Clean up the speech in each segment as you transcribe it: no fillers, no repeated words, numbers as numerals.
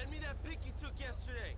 Send me that pic you took yesterday.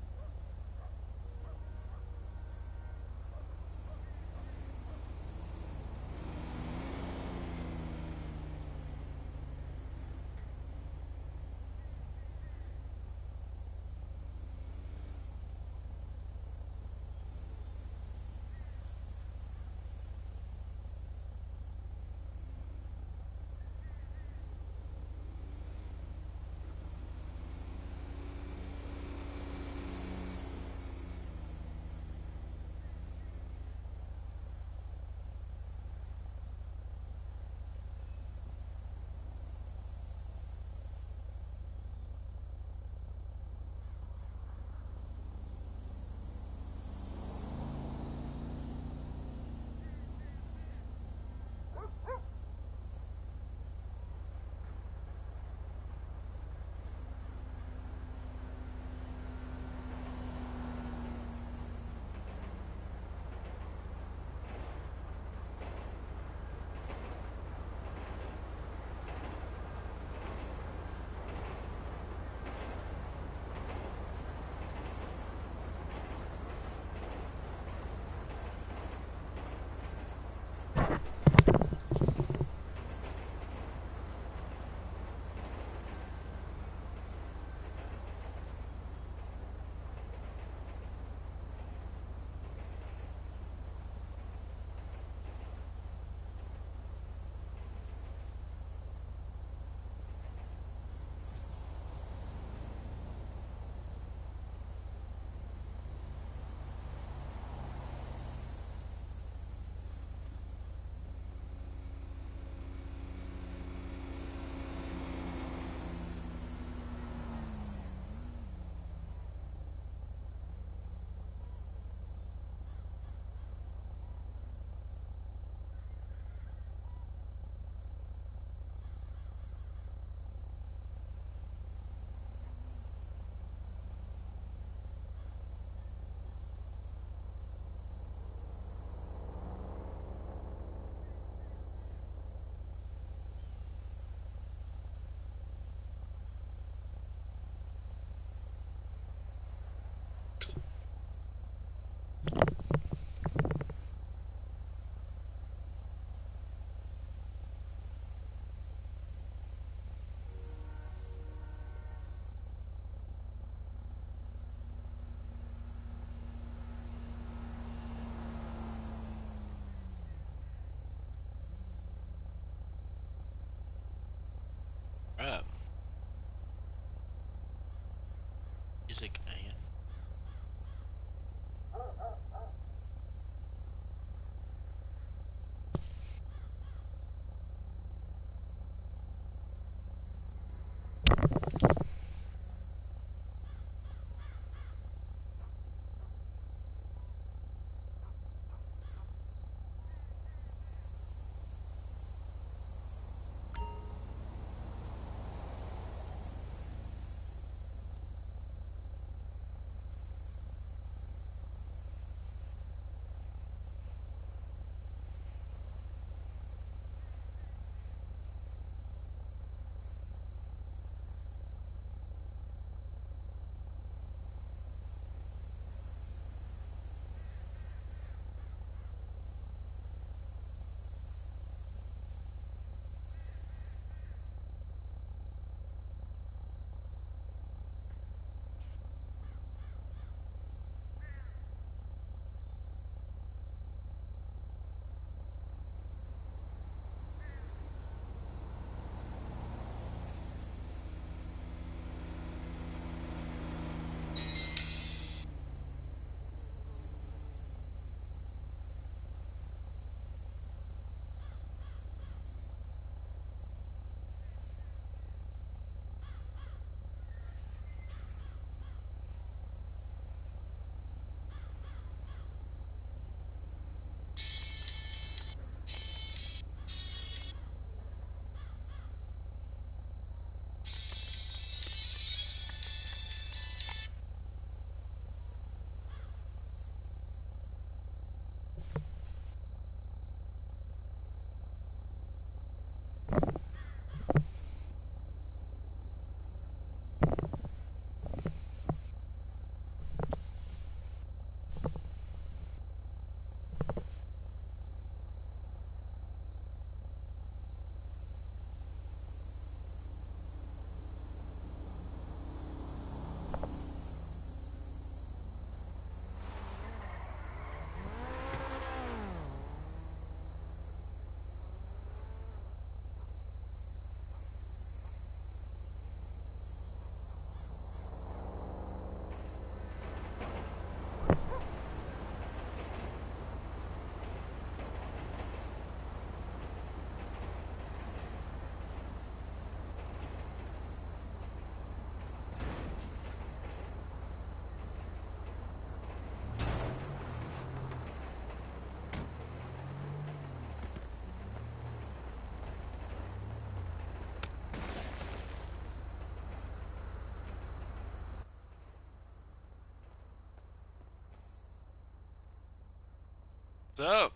What's up?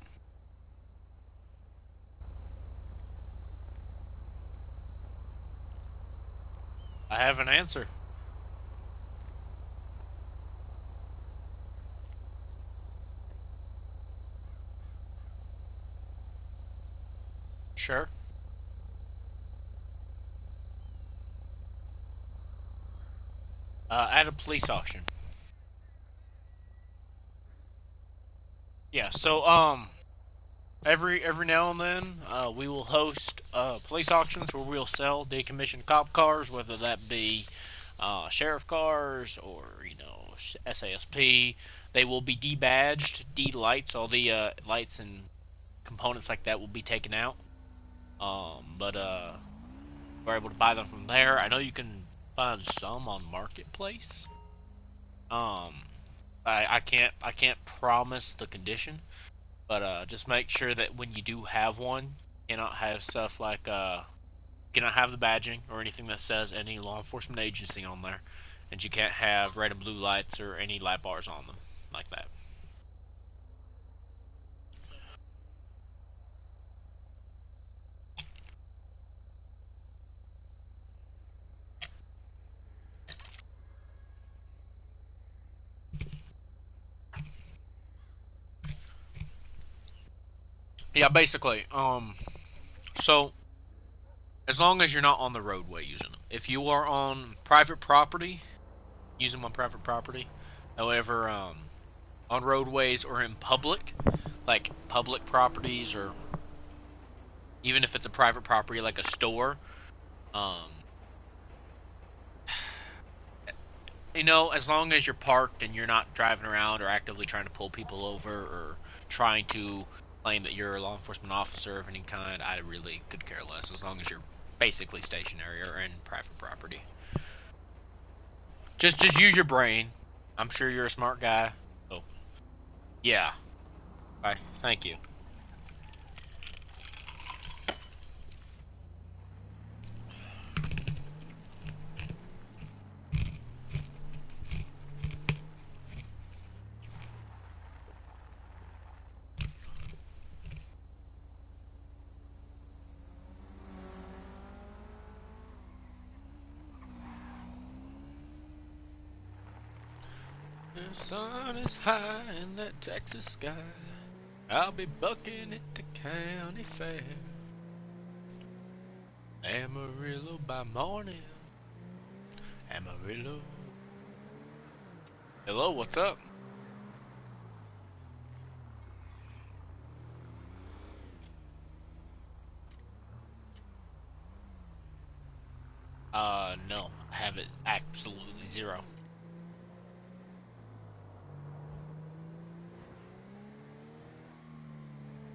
I have an answer. Sure. At a police auction. Yeah. So every now and then, we will host police auctions where we'll sell decommissioned cop cars, whether that be sheriff cars or SASP. They will be debadged, D-lights, all the lights and components like that will be taken out. But we're able to buy them from there. I know you can find some on Marketplace. Um, I can't promise the condition, but just make sure that when you do have one, you cannot have stuff like you cannot have the badging or anything that says any law enforcement agency on there, and you can't have red and blue lights or any light bars on them like that. Yeah, basically. So as long as you're not on the roadway using them, if you are on private property, use them on private property. However, on roadways or in public, like public properties, or even if it's a private property like a store, um, as long as you're parked and you're not driving around or actively trying to pull people over or trying to claim that you're a law enforcement officer of any kind, I really could care less as long as you're basically stationary or in private property. Just use your brain. I'm sure you're a smart guy. So, yeah. Bye. Thank you. The sun is high in that Texas sky. I'll be bucking at the county fair. Amarillo by morning. Amarillo. Hello, what's up? No. I have it absolutely zero.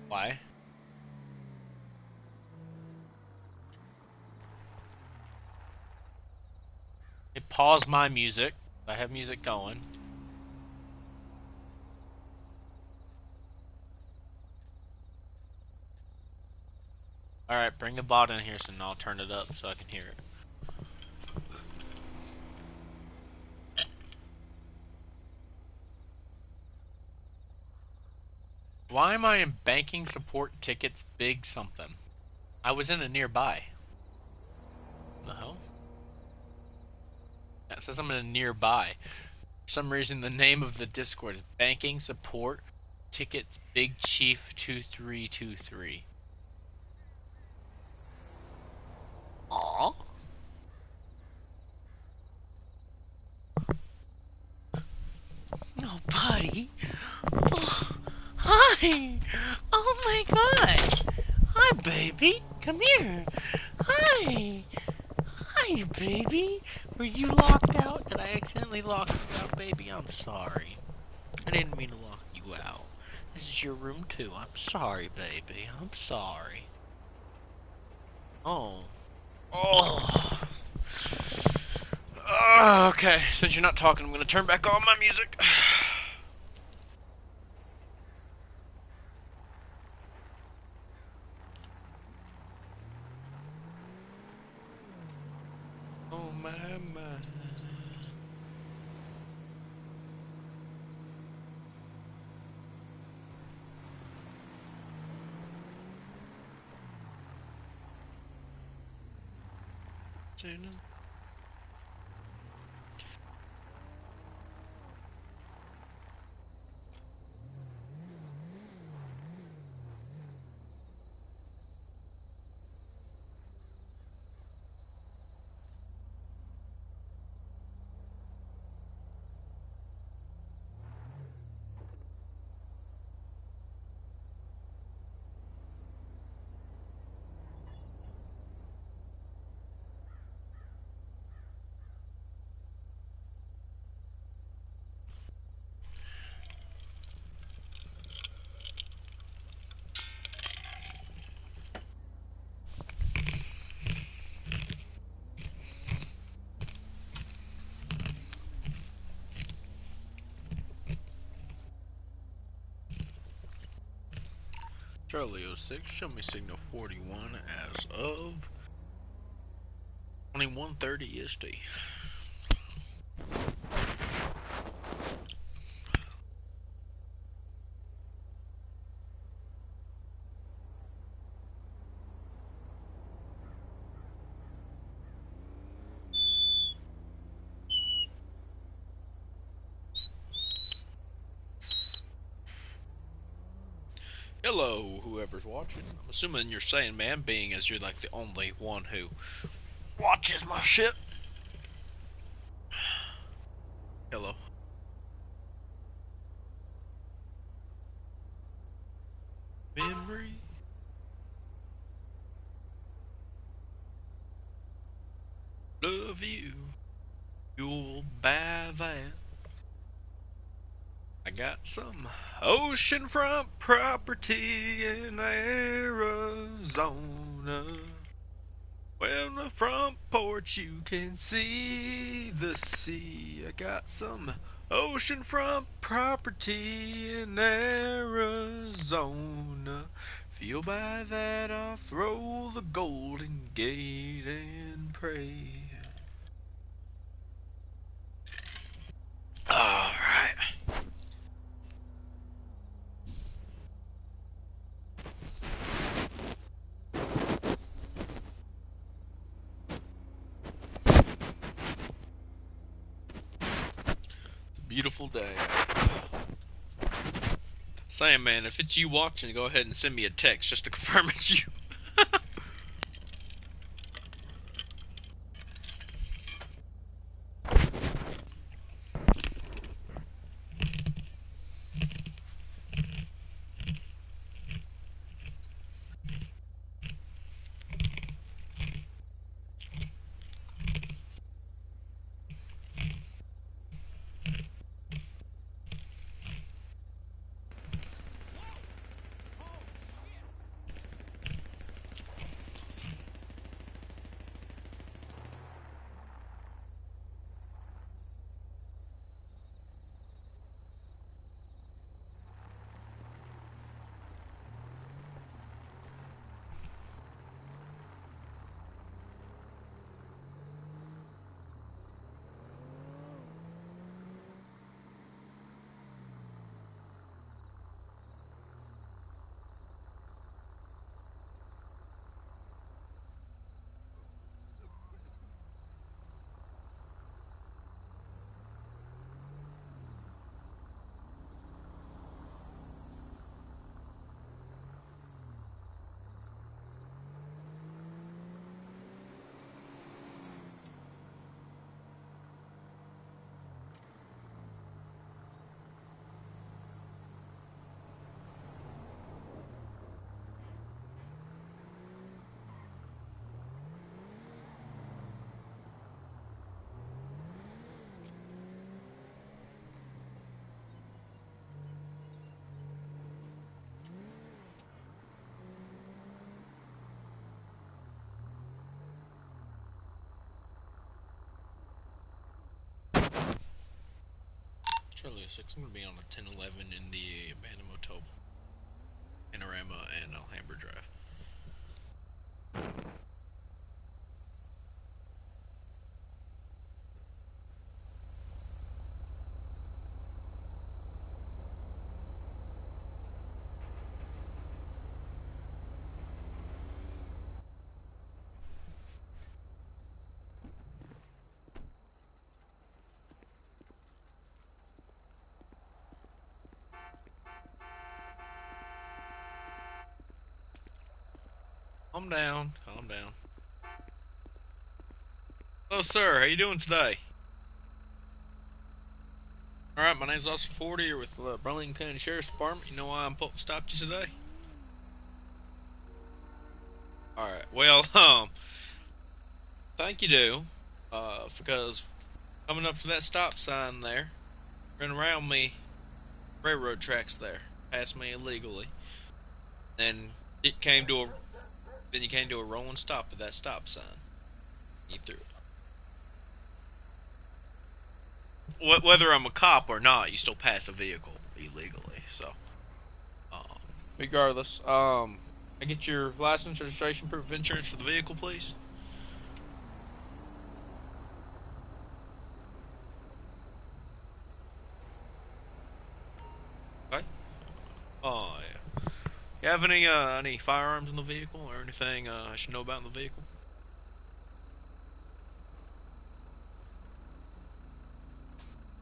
Why? It paused my music. I have music going. Alright, bring a bot in here so I'll turn it up so I can hear it. Why am I in banking support tickets big something? I was in a nearby. What the hell? It says I'm in a nearby. For some reason the name of the Discord is banking support tickets big chief 2323. Aw. No, buddy. Oh, hi. Oh my god. Hi, baby. Come here. Hi. Hi, baby. Were you locked out? Did I accidentally lock you out, baby? I'm sorry. I didn't mean to lock you out. This is your room too. I'm sorry, baby. I'm sorry. Oh. Oh. Okay, since you're not talking, I'm gonna turn back on my music. Oh my, my. standing. Charlie 06, show me signal 41 as of 21:30 EST. Hello, whoever's watching. I'm assuming you're saying man, being as you're like the only one who watches my shit. Hello. Memory. Love you. You'll buy that. I got some oceanfront property in Arizona. Well, on the front porch you can see the sea. I got some oceanfront property in Arizona. If you'll buy that, I'll throw the Golden Gate and pray. Alright. Beautiful day. Saying, man, if it's you watching, go ahead and send me a text just to confirm it's you. Charlie 06, I'm going to be on a 1011 in the Abandoned Motel, Panorama, and Alhambra Drive. Calm down. Calm down. Hello, sir. How you doing today? All right, my name's Austin Ford here with Burlington County Sheriff's Department. You know why I'm stopped you today? All right. Well, thank you, do. Because coming up to that stop sign there, ran around me, railroad tracks there, passed me illegally, and it came to a, then you came to a rolling stop at that stop sign. You threw it. Whether I'm a cop or not, you still pass a vehicle illegally. So, um, regardless, I get your license, registration, proof of insurance for the vehicle, please. Okay. Oh yeah. You have any firearms in the vehicle or anything I should know about in the vehicle?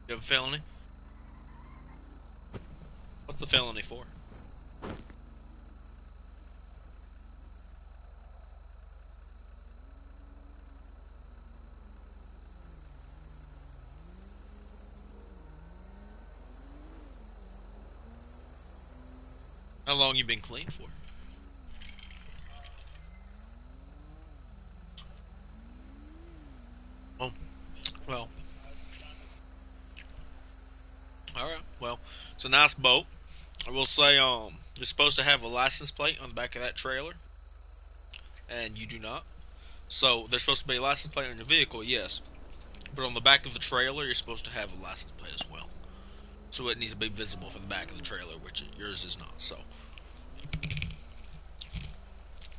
You have a felony? What's the felony for? How long you been clean for? Oh, well, all right. Well, it's a nice boat. I will say, you're supposed to have a license plate on the back of that trailer, and you do not. So there's supposed to be a license plate on your vehicle, yes, but on the back of the trailer, you're supposed to have a license plate as well. So it needs to be visible from the back of the trailer, which yours is not. So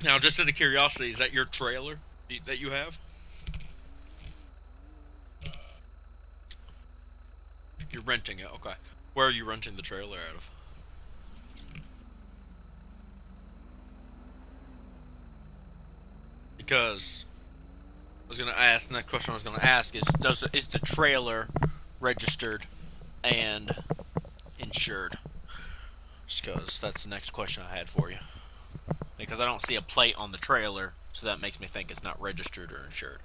now, just out of curiosity, is that your trailer that you have? You're renting it, okay. Where are you renting the trailer out of? Because I was gonna ask, the next question I was gonna ask is the trailer registered and insured? Just because that's the next question I had for you. Because I don't see a plate on the trailer, so that makes me think it's not registered or insured.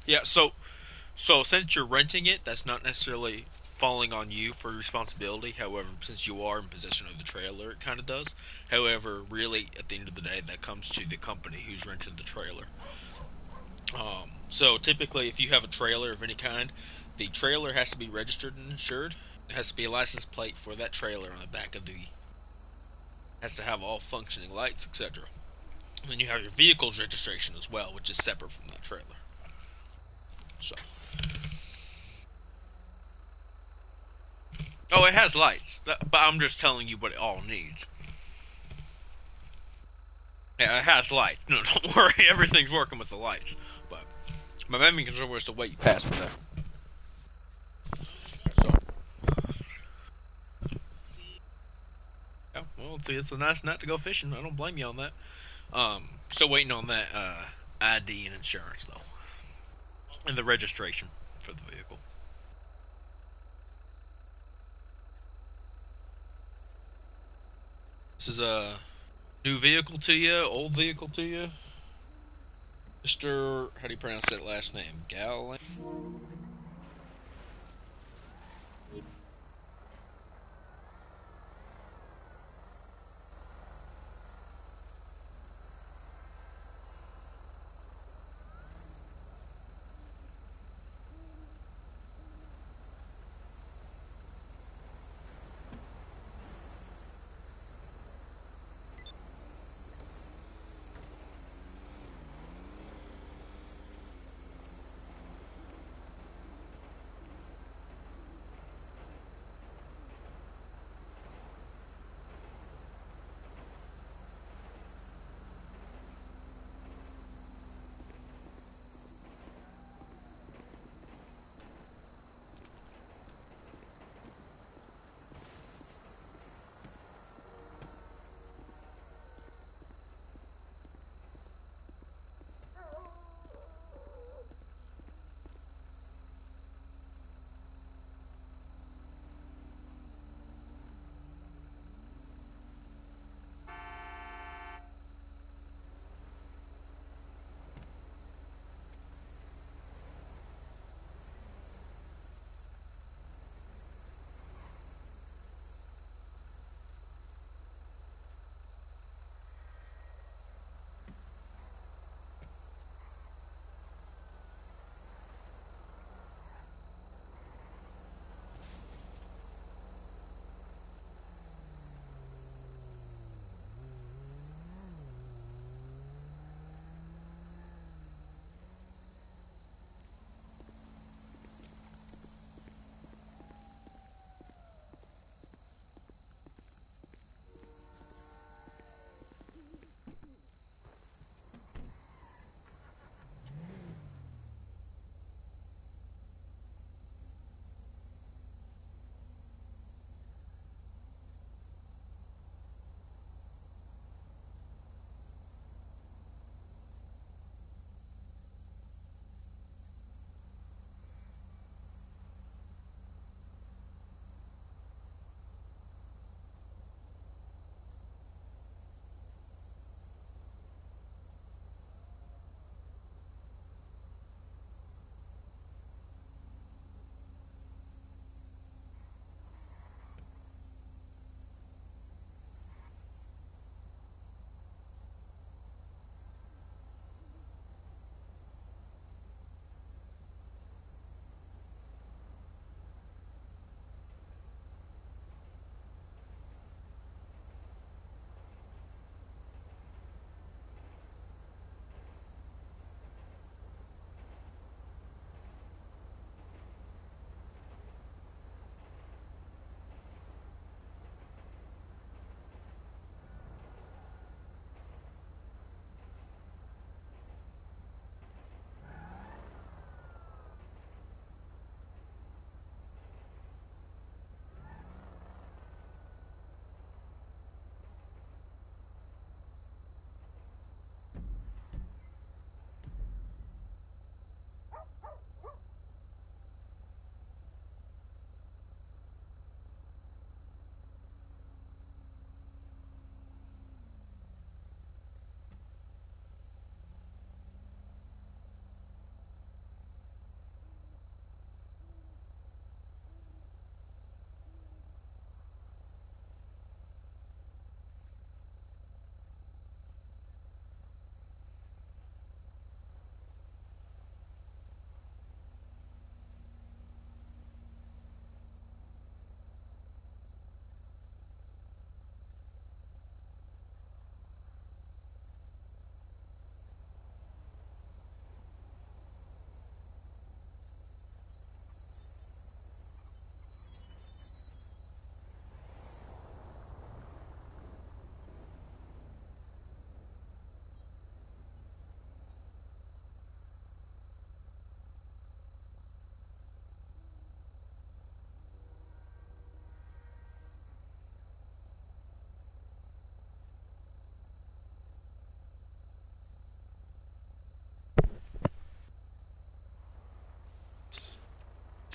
Yeah, so since you're renting it, that's not necessarily falling on you for responsibility. However, since you are in possession of the trailer, it kind of does. However, really, at the end of the day, that comes to the company who's rented the trailer. So typically, if you have a trailer of any kind, the trailer has to be registered and insured. There has to be a license plate for that trailer on the back of the. Has to have all functioning lights, etc. And then you have your vehicle's registration as well, which is separate from that trailer. So. Oh, it has lights, but I'm just telling you what it all needs. Yeah, it has lights. No, don't worry, everything's working with the lights. But my main concern was the way you pass me there. So, yeah, well, it's a nice night to go fishing. I don't blame you on that. Still waiting on that ID and insurance though, and the registration for the vehicle. This is a new vehicle to you, old vehicle to you, Mr. How do you pronounce that last name? Gallan?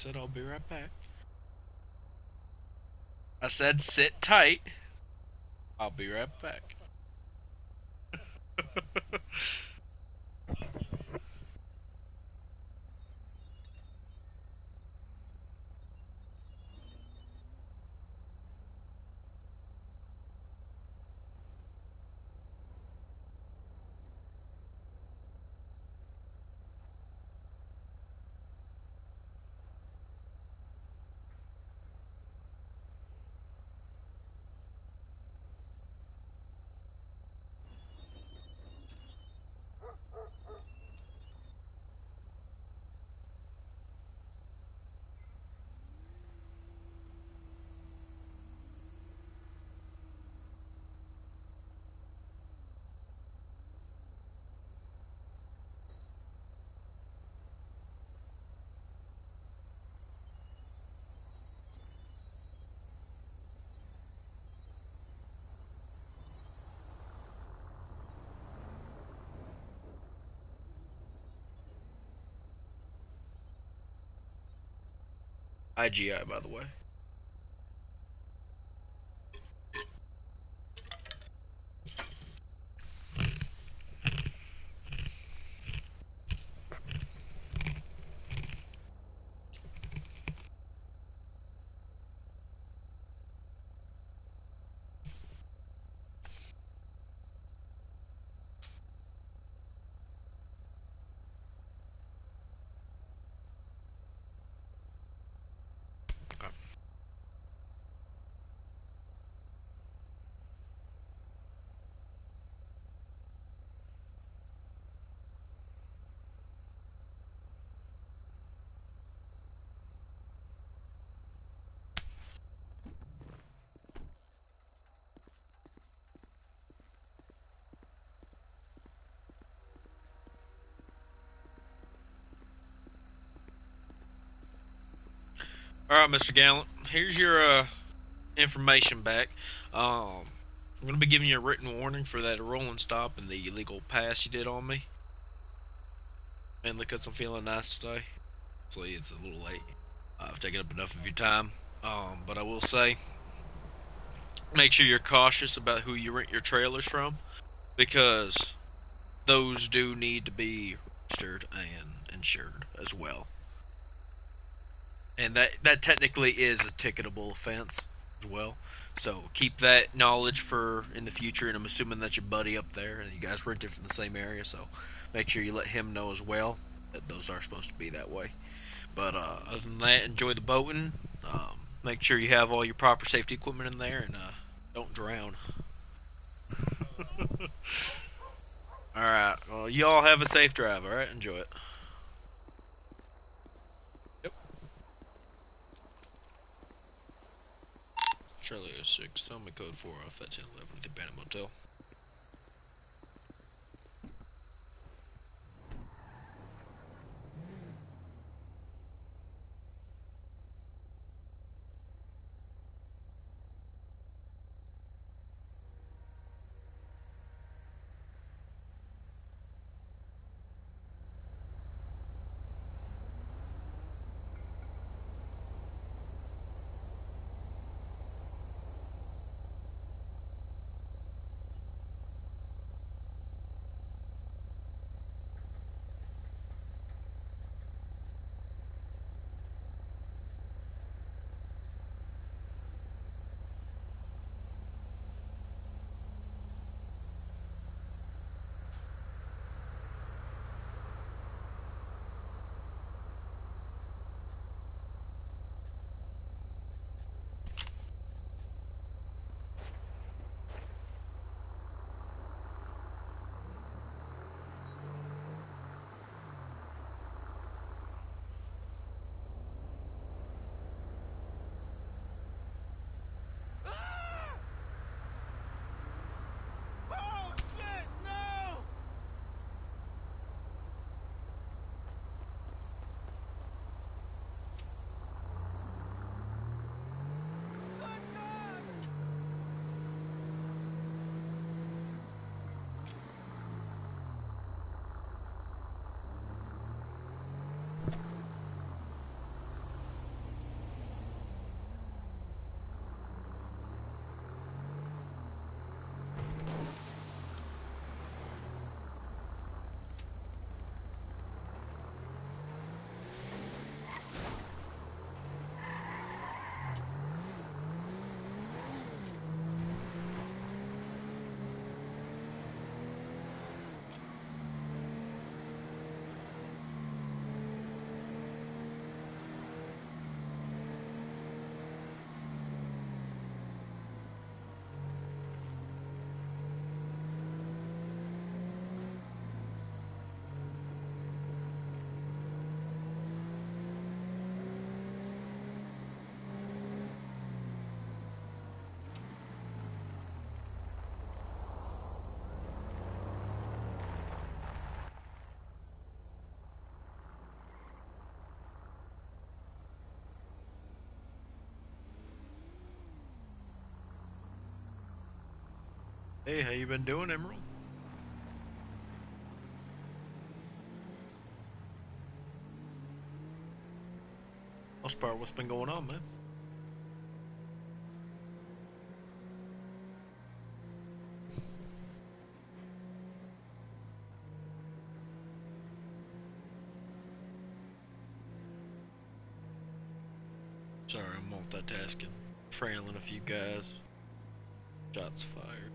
said I'll be right back. I said sit tight. I'll be right back. IGI, by the way. Okay. All right, Mr. Gallant. Here's your information back. I'm gonna be giving you a written warning for that rolling stop and the illegal pass you did on me. Mainly because I'm feeling nice today. Actually, it's a little late. I've taken up enough of your time. But I will say, make sure you're cautious about who you rent your trailers from, because those do need to be registered and insured as well. And that technically is a ticketable offense as well. So keep that knowledge for in the future, and I'm assuming that's your buddy up there, and you guys rented from the same area, so make sure you let him know as well that those are supposed to be that way. But other than that, enjoy the boating. Make sure you have all your proper safety equipment in there, and don't drown. Alright, well, you all have a safe drive, alright? Enjoy it. Yep. Charlie 06, tell me code 4 off that 1011 at the Abandoned Motel. Hey, how you been doing, Emerald? Most part, what's been going on, man? Sorry, I'm multitasking. Trailing a few guys. Shots fired.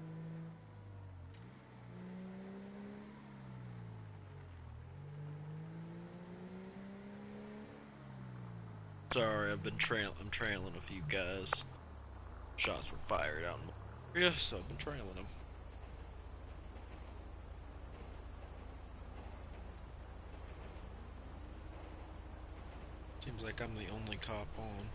Sorry, I'm trailing a few guys. Shots were fired out in my area, so I've been trailing them. Seems like I'm the only cop on.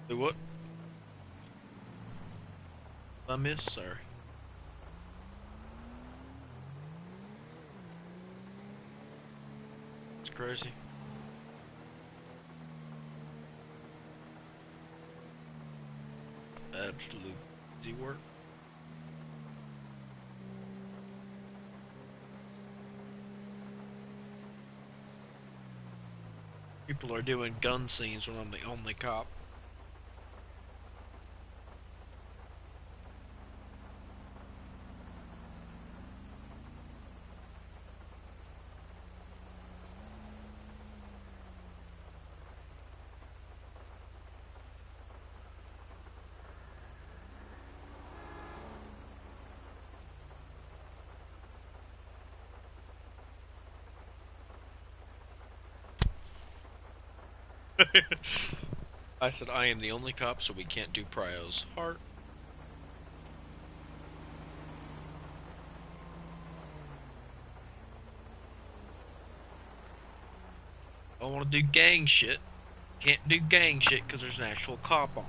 Do what? I miss, sorry. It's crazy. Absolute easy work. People are doing gun scenes when I'm the only cop. I said I am the only cop, so we can't do prios. Heart. I want to do gang shit. Can't do gang shit because there's an actual cop on.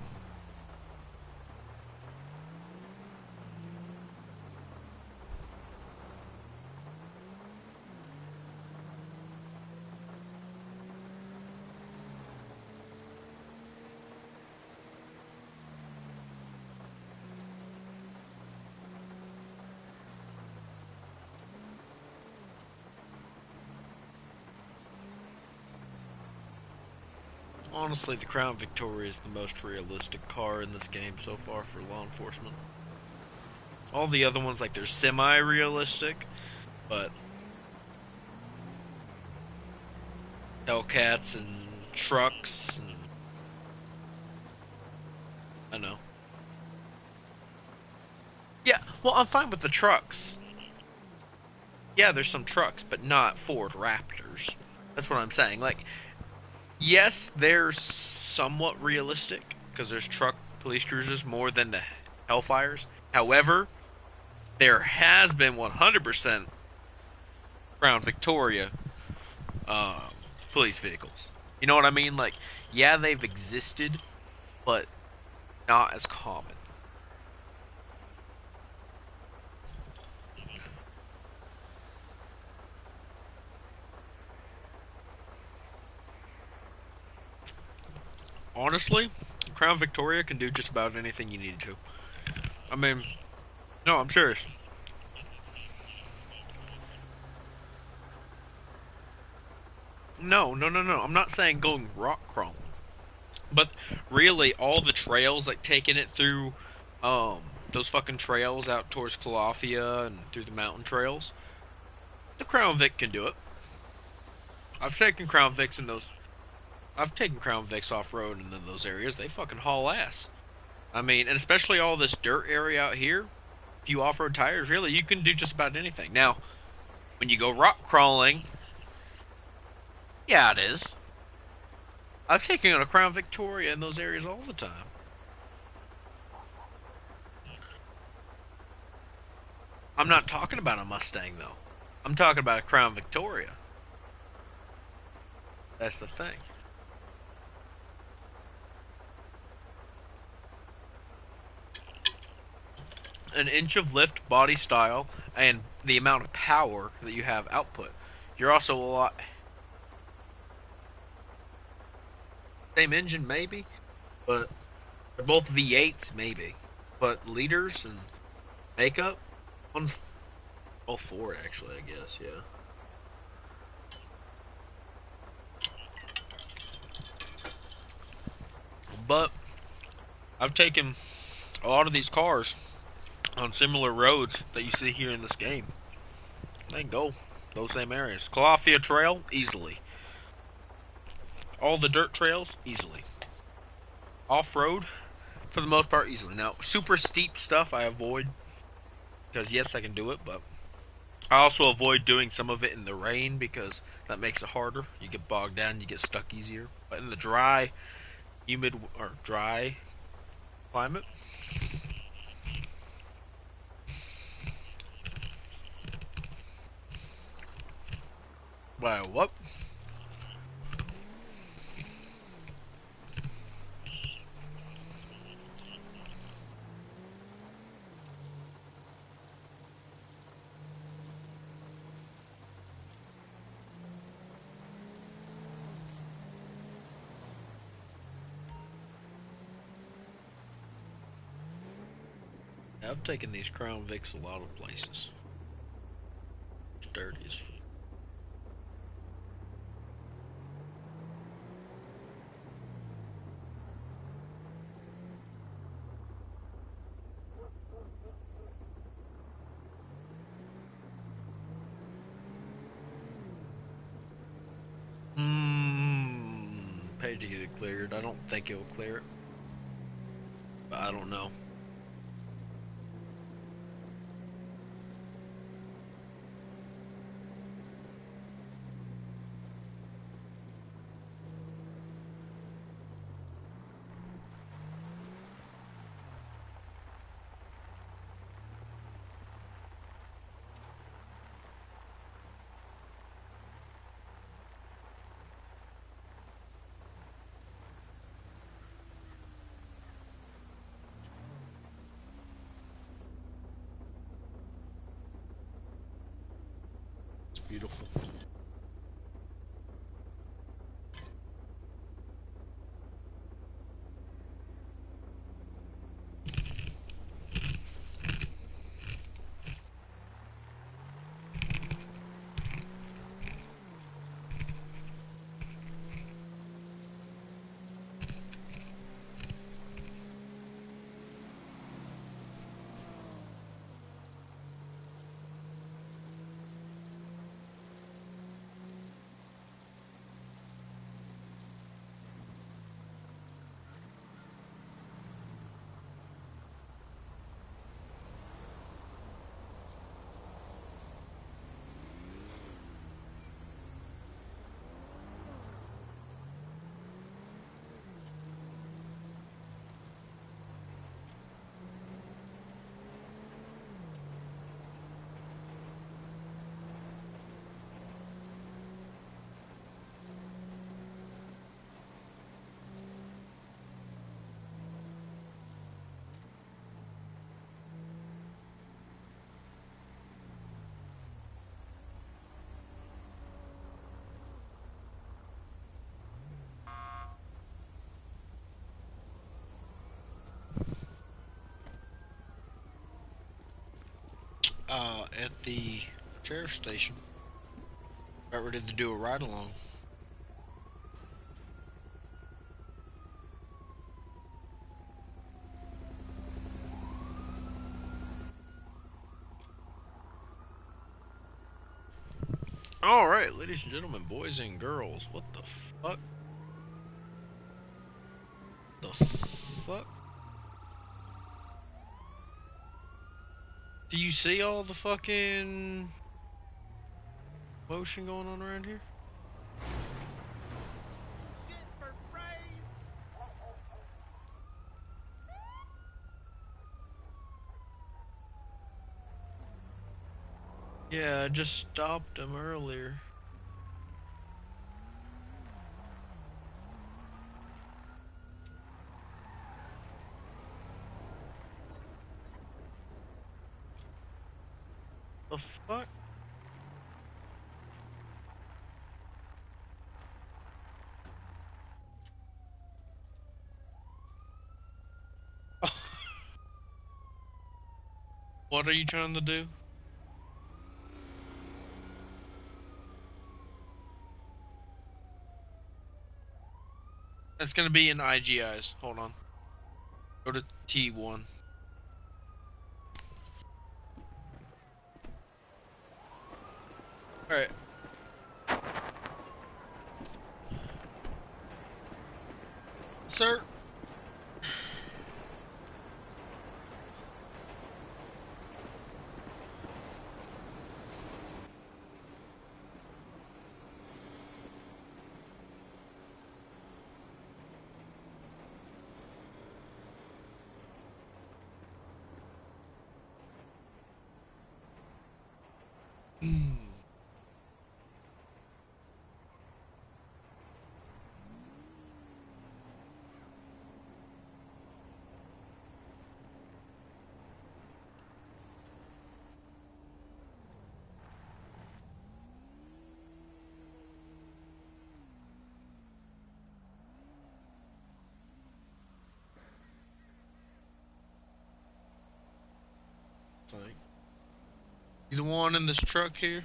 Honestly, the Crown Victoria is the most realistic car in this game so far for law enforcement. All the other ones, like, they're semi-realistic, but Hellcats and trucks and I know. Yeah, well, I'm fine with the trucks. Yeah, there's some trucks, but not Ford Raptors. That's what I'm saying. Like, yes, they're somewhat realistic because there's truck police cruisers more than the Hellfires. However, there has been 100% Crown Victoria police vehicles. You know what I mean? Like, yeah, they've existed, but not as common. Honestly, Crown Victoria can do just about anything you need to. I mean, no, I'm serious. No, no, no, no. I'm not saying going rock crawling. But really, all the trails, like taking it through those fucking trails out towards Calafia and through the mountain trails, the Crown Vic can do it. I've taken Crown Vics in those. I've taken Crown Vics off road in those areas. They fucking haul ass. I mean, and especially all this dirt area out here. If you off road tires, really, you can do just about anything. Now, when you go rock crawling, yeah, it is. I've taken a Crown Victoria in those areas all the time. I'm not talking about a Mustang though. I'm talking about a Crown Victoria. That's the thing. An inch of lift, body style, and the amount of power that you have output. You're also a lot. Same engine, maybe, but they're both V8s, maybe. But liters and makeup, one's all Ford, actually, I guess, yeah. But I've taken a lot of these cars on similar roads that you see here in this game. They can go those same areas. Calafia Trail, easily. All the dirt trails, easily. Off-road, for the most part, easily. Now, super steep stuff I avoid, because yes, I can do it, but I also avoid doing some of it in the rain, because that makes it harder. You get bogged down, you get stuck easier. But in the dry, humid, or dry climate, what? I've taken these Crown Vics a lot of places. It's dirty as fuck. Paid to get it cleared. I don't think it'll clear it. But I don't know. It's beautiful. At the sheriff's station. Got ready to do a ride along. Alright, ladies and gentlemen, boys and girls, what the fuck? The fuck? Do you see all the fucking motion going on around here? Shit for brains! Yeah, I just stopped him earlier. The fuck? What are you trying to do? That's gonna be in IGIs. Hold on. Go to T1. Alright. Sir? You the one in this truck here?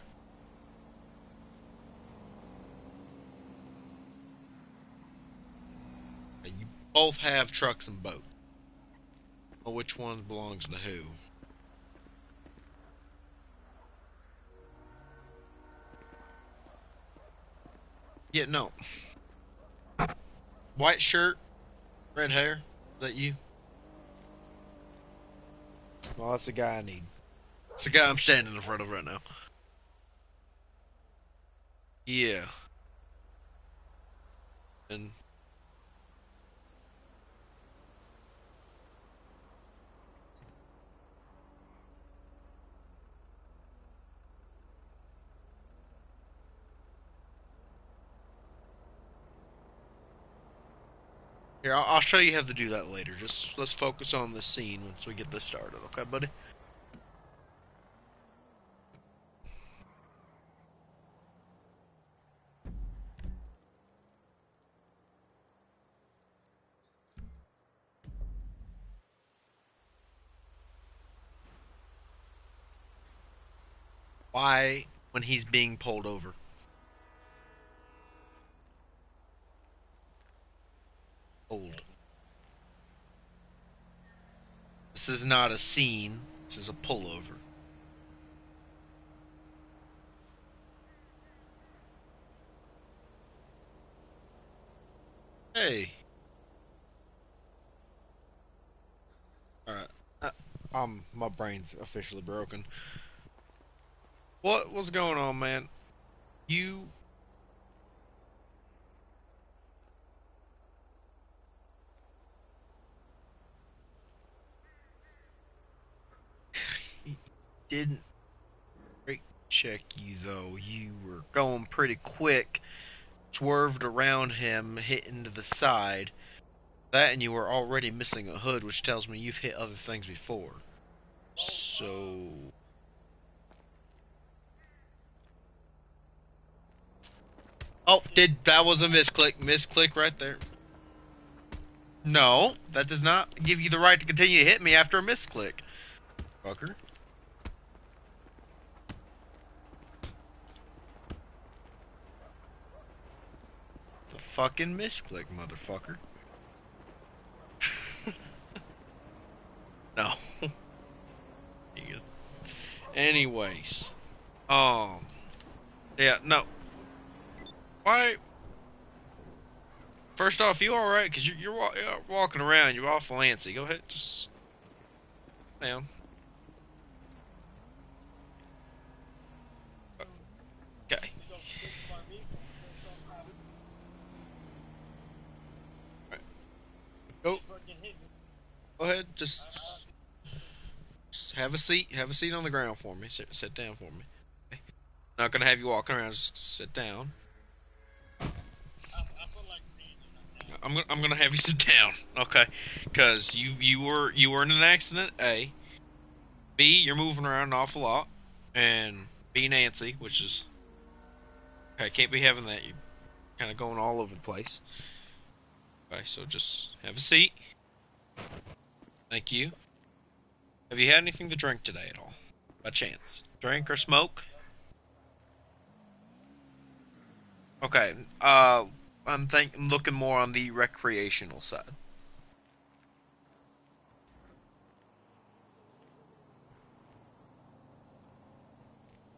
You both have trucks and boats. Well, which one belongs to who? Yeah, no. White shirt, red hair. Is that you? Well, that's the guy I need. It's the guy I'm standing in front of right now. Yeah. And here, I'll show you how to do that later. Just let's focus on the scene once we get this started, okay, buddy? Why, when he's being pulled over? Old. This is not a scene. This is a pullover. Hey. Alright. My brain's officially broken. What's going on, man? You didn't brake check you though. You were going pretty quick, swerved around him, hit into the side. That and you were already missing a hood, which tells me you've hit other things before. So oh, that was a misclick. Misclick right there. No, that does not give you the right to continue to hit me after a misclick. Fucker. The fucking misclick, motherfucker. No. Anyways. Yeah, no. Why? First off, you alright? Because you're walking around, you're awful antsy. Go ahead, just down. Okay. Go. Go ahead, just have a seat. Have a seat on the ground for me. Sit down for me. Not gonna have you walking around. Just sit down. I'm gonna have you sit down, okay? Because you were in an accident. A. B. You're moving around an awful lot, and B. Nancy, which is okay. Can't be having that. You're kind of going all over the place. Okay, so just have a seat. Thank you. Have you had anything to drink today at all? By chance, drink or smoke? Okay. I'm looking more on the recreational side.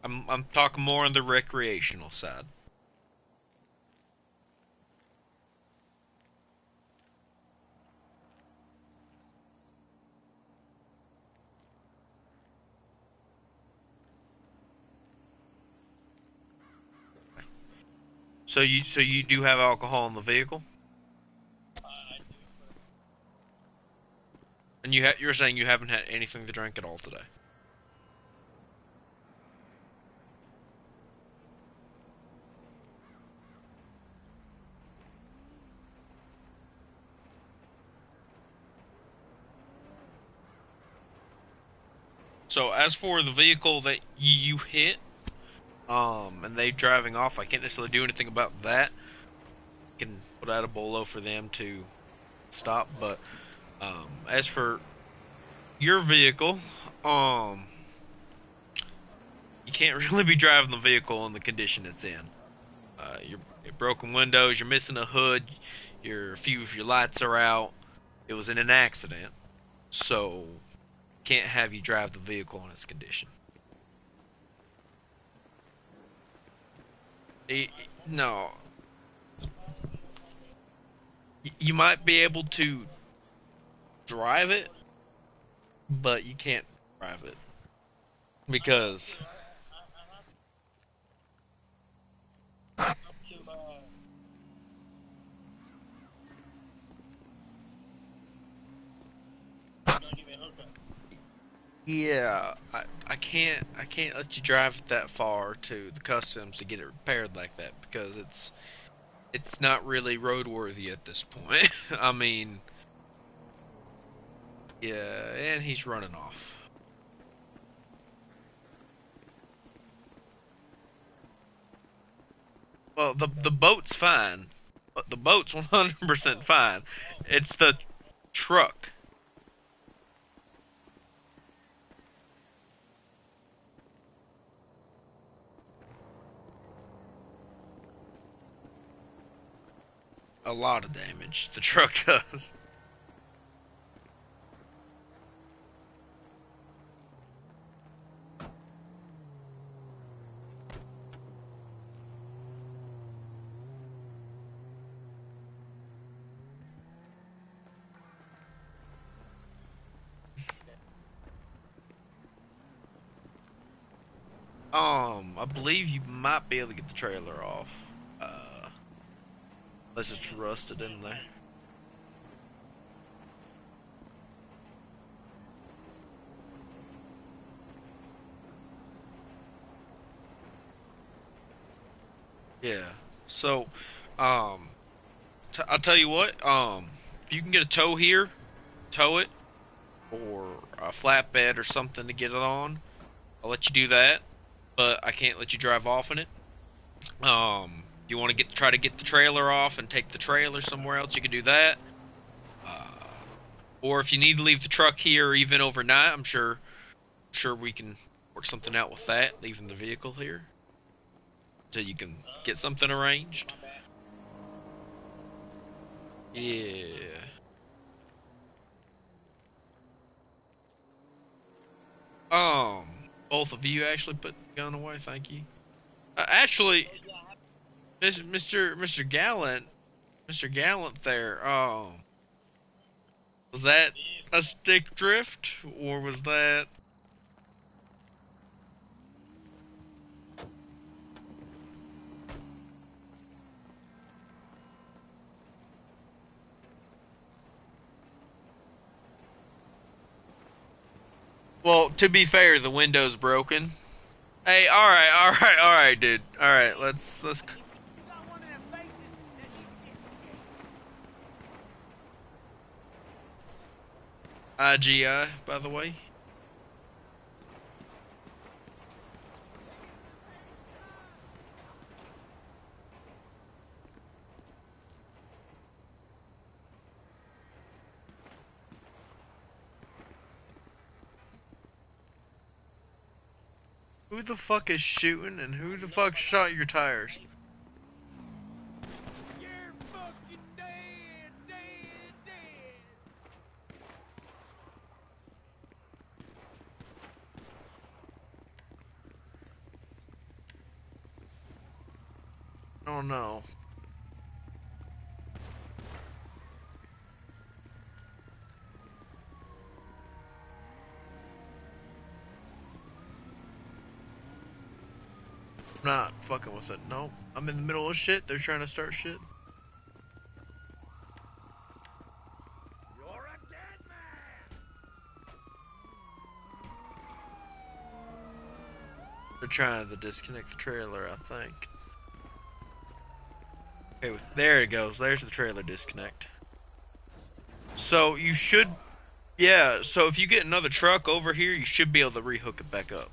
I'm talking more on the recreational side. So you do have alcohol in the vehicle, and you're saying you haven't had anything to drink at all today. So as for the vehicle that you hit, and they driving off, I can't necessarily do anything about that. I can put out a bolo for them to stop, but as for your vehicle, um, you can't really be driving the vehicle in the condition it's in. Your broken windows, you're missing a hood, a few of your lights are out. It was in an accident, so can't have you drive the vehicle in its condition. Eh, no, you might be able to drive it, but you can't drive it because yeah, I can't let you drive it that far to the customs to get it repaired like that because it's not really roadworthy at this point. I mean, yeah, and he's running off. Well, the boat's fine. The boat's 100% fine. It's the truck. A lot of damage the truck does. I believe you might be able to get the trailer off. Uh, Unless it's rusted in there. Yeah. So, um, I'll tell you what. If you can get a tow here, tow it, or a flatbed or something to get it on. I'll let you do that, but I can't let you drive off in it. You want to try to get the trailer off and take the trailer somewhere else, you can do that. Uh, or if you need to leave the truck here even overnight, I'm sure we can work something out with that, leaving the vehicle here, so you can get something arranged. Yeah. Both of you actually put the gun away. Thank you. Actually, Mr. Gallant, Mr. Gallant there. Was that a stick drift or was that? Well, to be fair, the window's broken. Hey, all right, dude. All right, let's. You got one of them faces that IGI, by the way. Who the fuck is shooting, and who the fuck shot your tires? you're fucking dead, dead, dead. Oh no. I'm not fucking with it. Nope. I'm in the middle of shit. They're trying to start shit. You're a dead man. They're trying to disconnect the trailer, I think. Okay, there it goes. There's the trailer disconnect. So you should, yeah. So if you get another truck over here, you should be able to rehook it back up.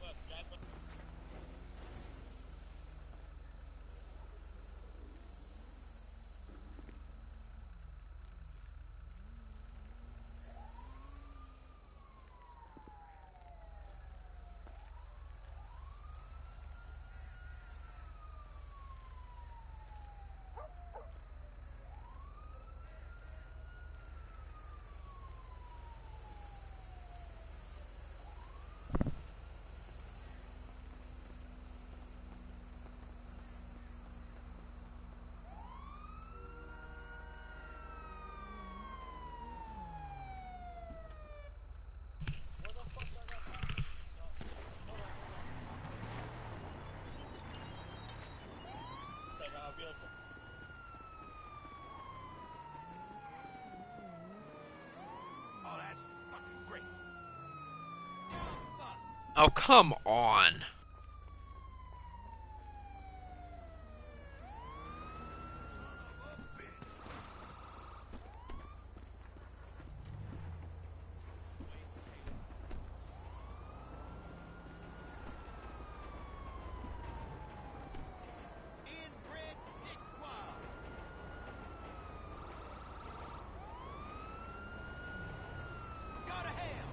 Oh, that's fucking great. Fuck. Oh, come on. Inbred dickwad. Go to hell.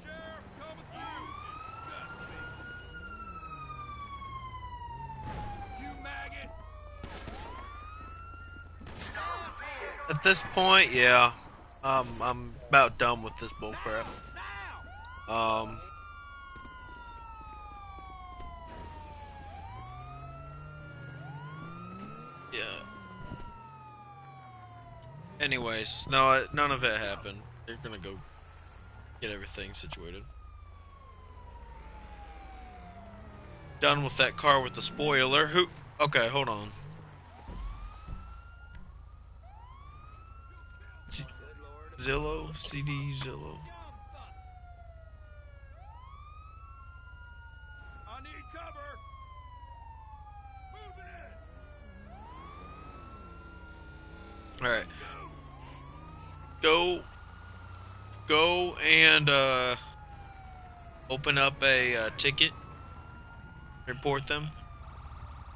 Sheriff, coming through. Disgust me. You maggot. At this point, yeah. I'm about done with this bullcrap. Now. Um, yeah. Anyways, no, none of it happened. They're gonna go get everything situated. Done with that car with the spoiler. Who? Okay, hold on. Zillow, CD Zillow. I need cover. Move in. All right, go and open up a ticket. Report them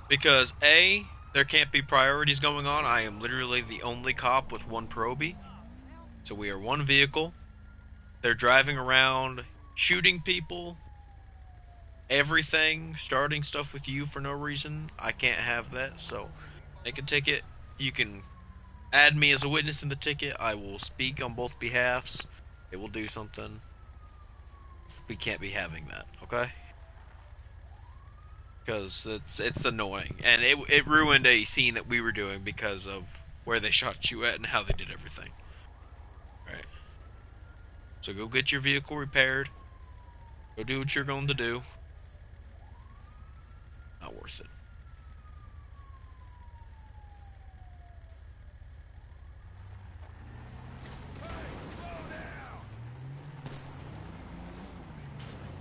because A, there can't be priorities going on. I am literally the only cop with one probie, so we are one vehicle. They're driving around, shooting people, everything, starting stuff with you for no reason. I can't have that, so make a ticket. You can add me as a witness in the ticket. I will speak on both behalves. It will do something. We can't be having that, okay? Because it's annoying, and it ruined a scene that we were doing because of where they shot you at and how they did everything. All right. So go get your vehicle repaired. Go do what you're going to do. Not worth it.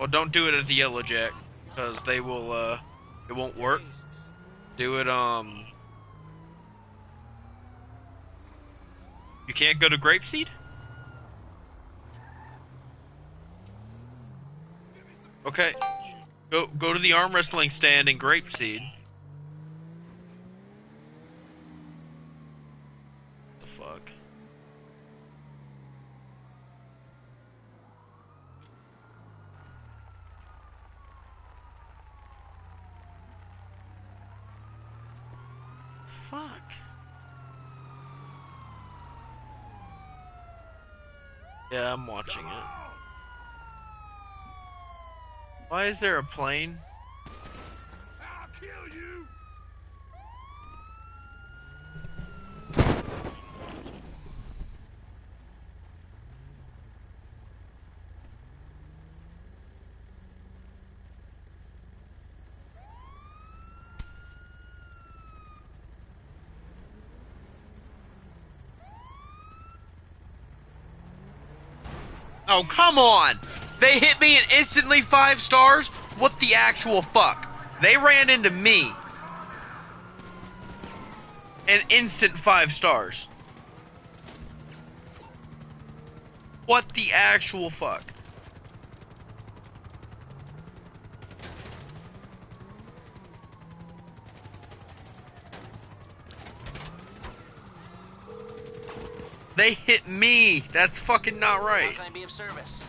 Well, don't do it at the Yellow Jack, because they will, it won't work. Do it, you can't go to Grapeseed? Okay. Go to the arm wrestling stand in Grapeseed. The fuck? Fuck. Yeah, I'm watching it. Why is there a plane? I'll kill you. Oh, come on! They hit me and instantly 5 stars? What the actual fuck? They ran into me. An instant 5 stars. What the actual fuck? They hit me. That's fucking not right. How can I be of service?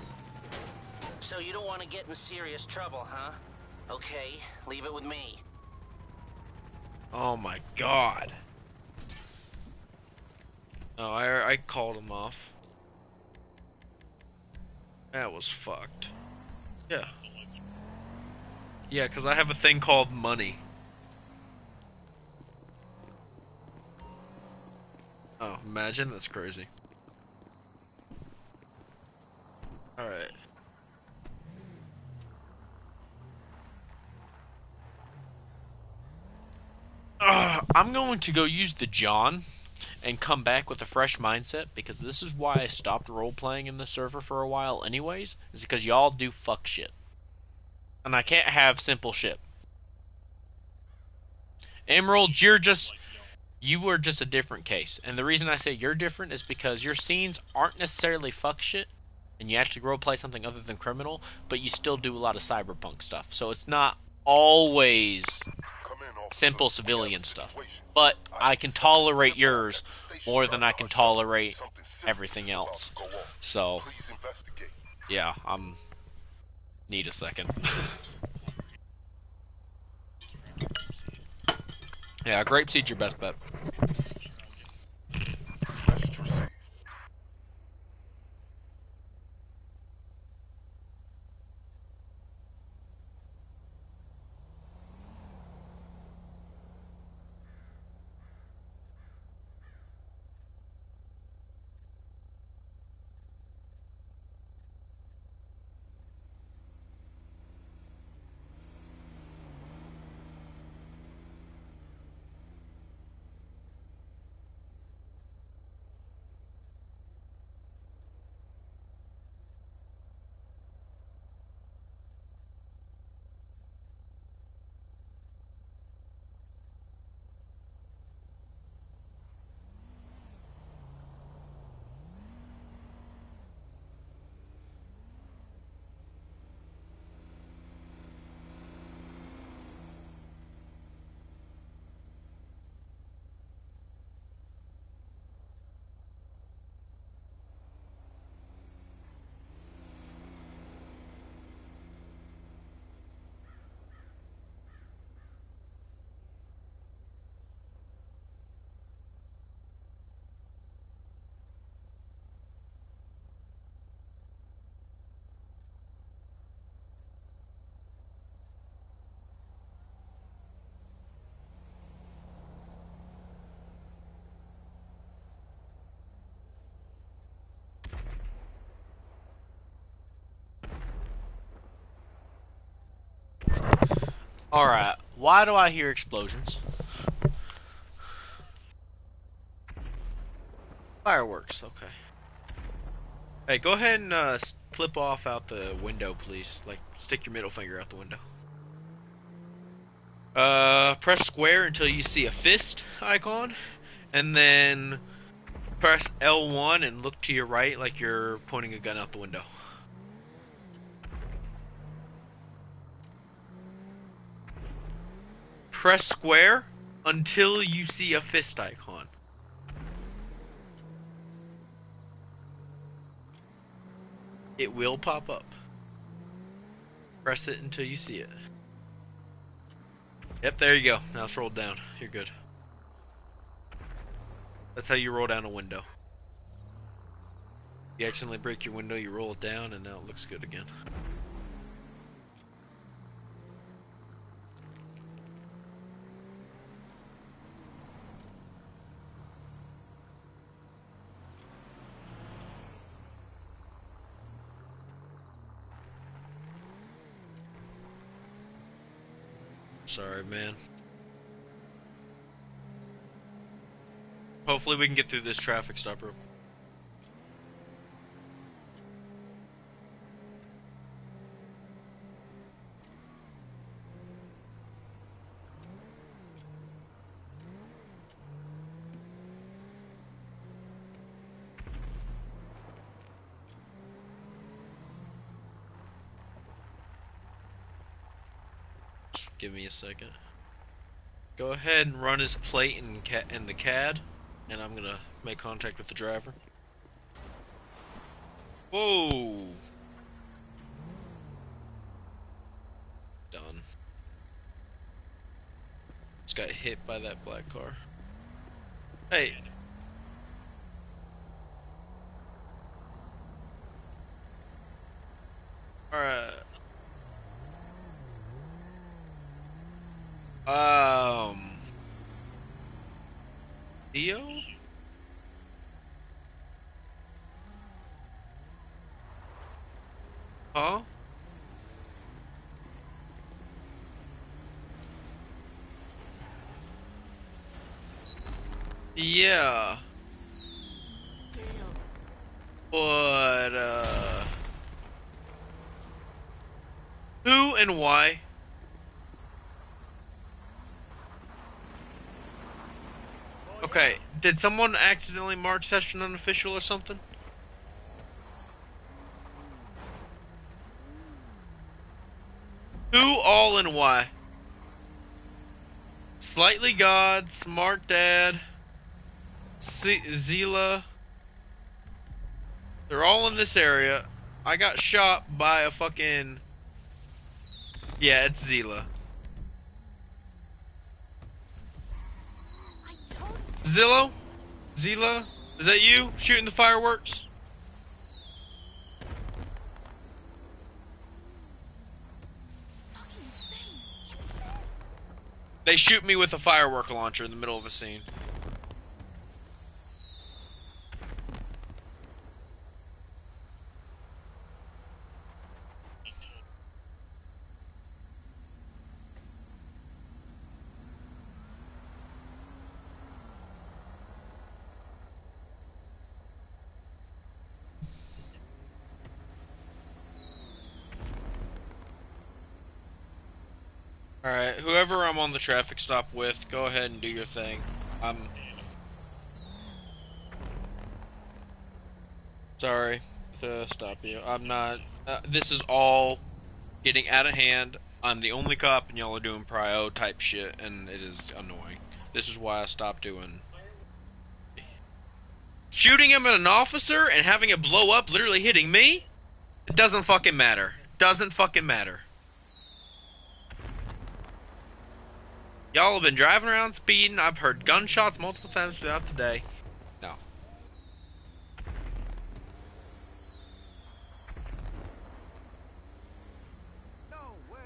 So you don't want to get in serious trouble, huh? Okay, leave it with me. Oh my god. Oh, I called him off. That was fucked. Yeah. Yeah, because I have a thing called money. Oh, imagine, that's crazy. Alright. I'm going to go use the John and come back with a fresh mindset, because this is why I stopped role-playing in the server for a while anyways, is because y'all do fuck shit. And I can't have simple shit. Emerald, you were just a different case. And the reason I say you're different is because your scenes aren't necessarily fuck shit, and you actually role-play something other than criminal, but you still do a lot of cyberpunk stuff. So it's not always simple civilian stuff. But I can tolerate yours more than I can tolerate everything else. So, yeah, need a second. Yeah, Grapeseed's your best bet. Alright, why do I hear explosions? Fireworks, okay. Hey, go ahead and flip off out the window, please. Like, stick your middle finger out the window. Press square until you see a fist icon, and then press L1 and look to your right like you're pointing a gun out the window. Press square until you see a fist icon. It will pop up. Press it until you see it. Yep, there you go. Now it's rolled down. You're good. That's how you roll down a window. You accidentally break your window, you roll it down, and now it looks good again. Sorry, man. Hopefully we can get through this traffic stop real quick. Just give me a second. Go ahead and run his plate in the CAD, and I'm gonna make contact with the driver. Whoa! Done. Just got hit by that black car. Hey. Alright. Theo? Huh? Yeah. But, who and why? Okay, did someone accidentally mark session unofficial or something? Who, all, and why? Slightly God, Smart Dad, Zila. They're all in this area. I got shot by a fucking... Yeah, it's Zila. Zillow? Zila? Is that you shooting the fireworks? They shoot me with a firework launcher in the middle of a scene. Alright, whoever I'm on the traffic stop with, go ahead and do your thing. I'm sorry to stop you. I'm not... this is all getting out of hand. I'm the only cop and y'all are doing prio type shit, and it is annoying. This is why I stopped doing... Shooting him at an officer and having it blow up, literally hitting me? It doesn't fucking matter. Doesn't fucking matter. Y'all have been driving around speeding. I've heard gunshots multiple times throughout the day. No. No way.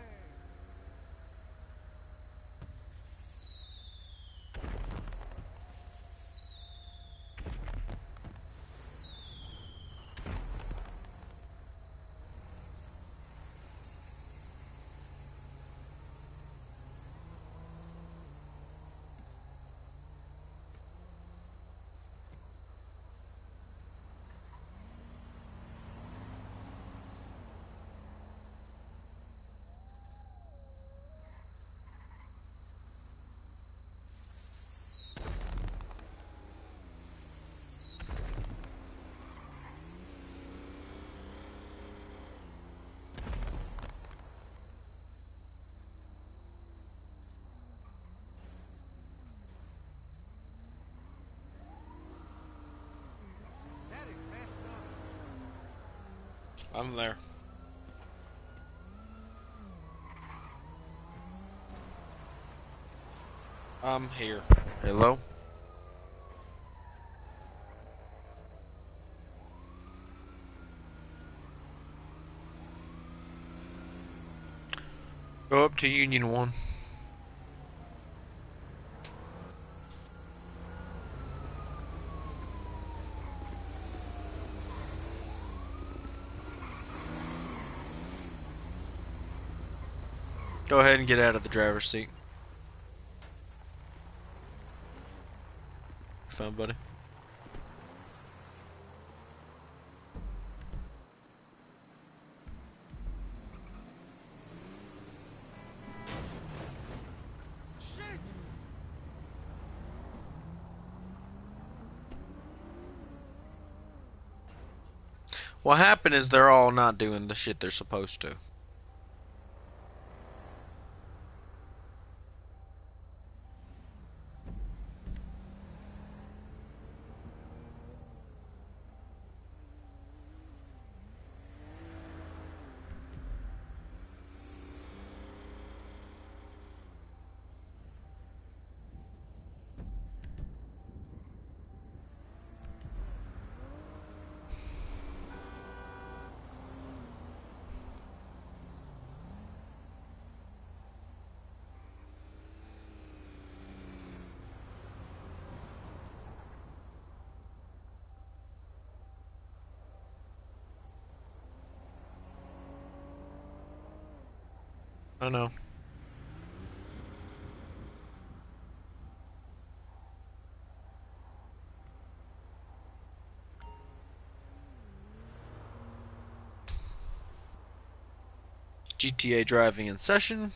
I'm there. I'm here. Hello? Go up to Union 1. Go ahead and get out of the driver's seat. Fine, buddy. Shit! What happened is they're all not doing the shit they're supposed to. I know. GTA driving in session.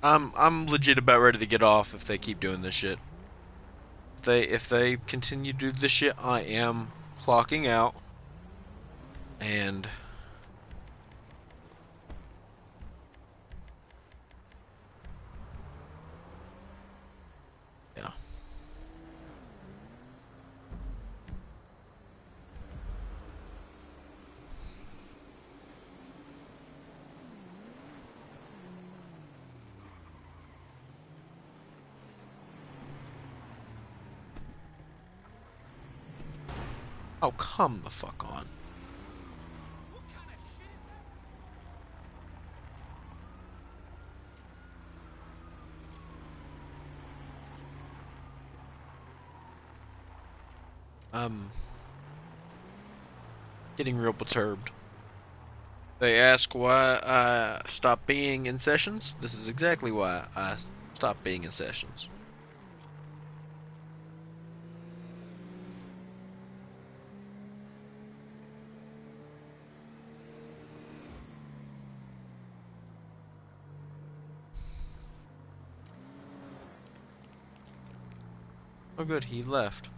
I'm legit about ready to get off if they keep doing this shit. If they continue to do this shit, I am clocking out. And yeah. Oh, come the fuck on. What kind of shit is I'm getting real perturbed. They ask why I stopped being in sessions. This is exactly why I stopped being in sessions. Oh good, he left.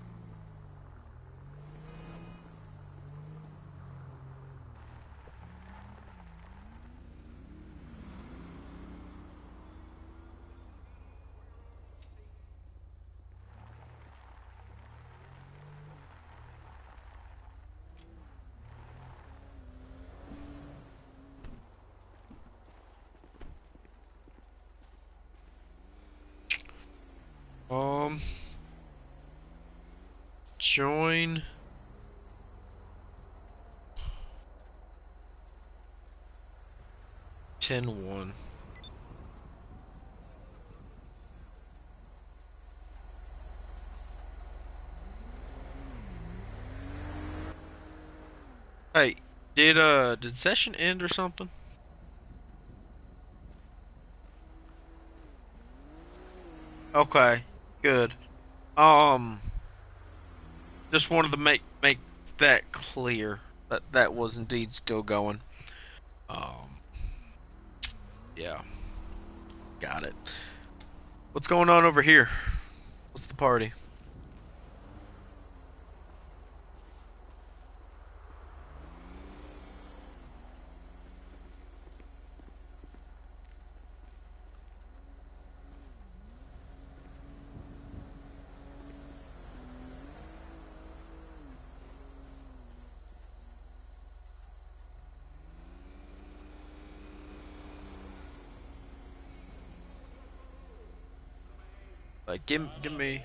Join. Ten-one. Hey, did session end or something? Okay, good. Um, just wanted to make that clear that that was indeed still going. Um, yeah, got it. What's going on over here? What's the party? Like, give me.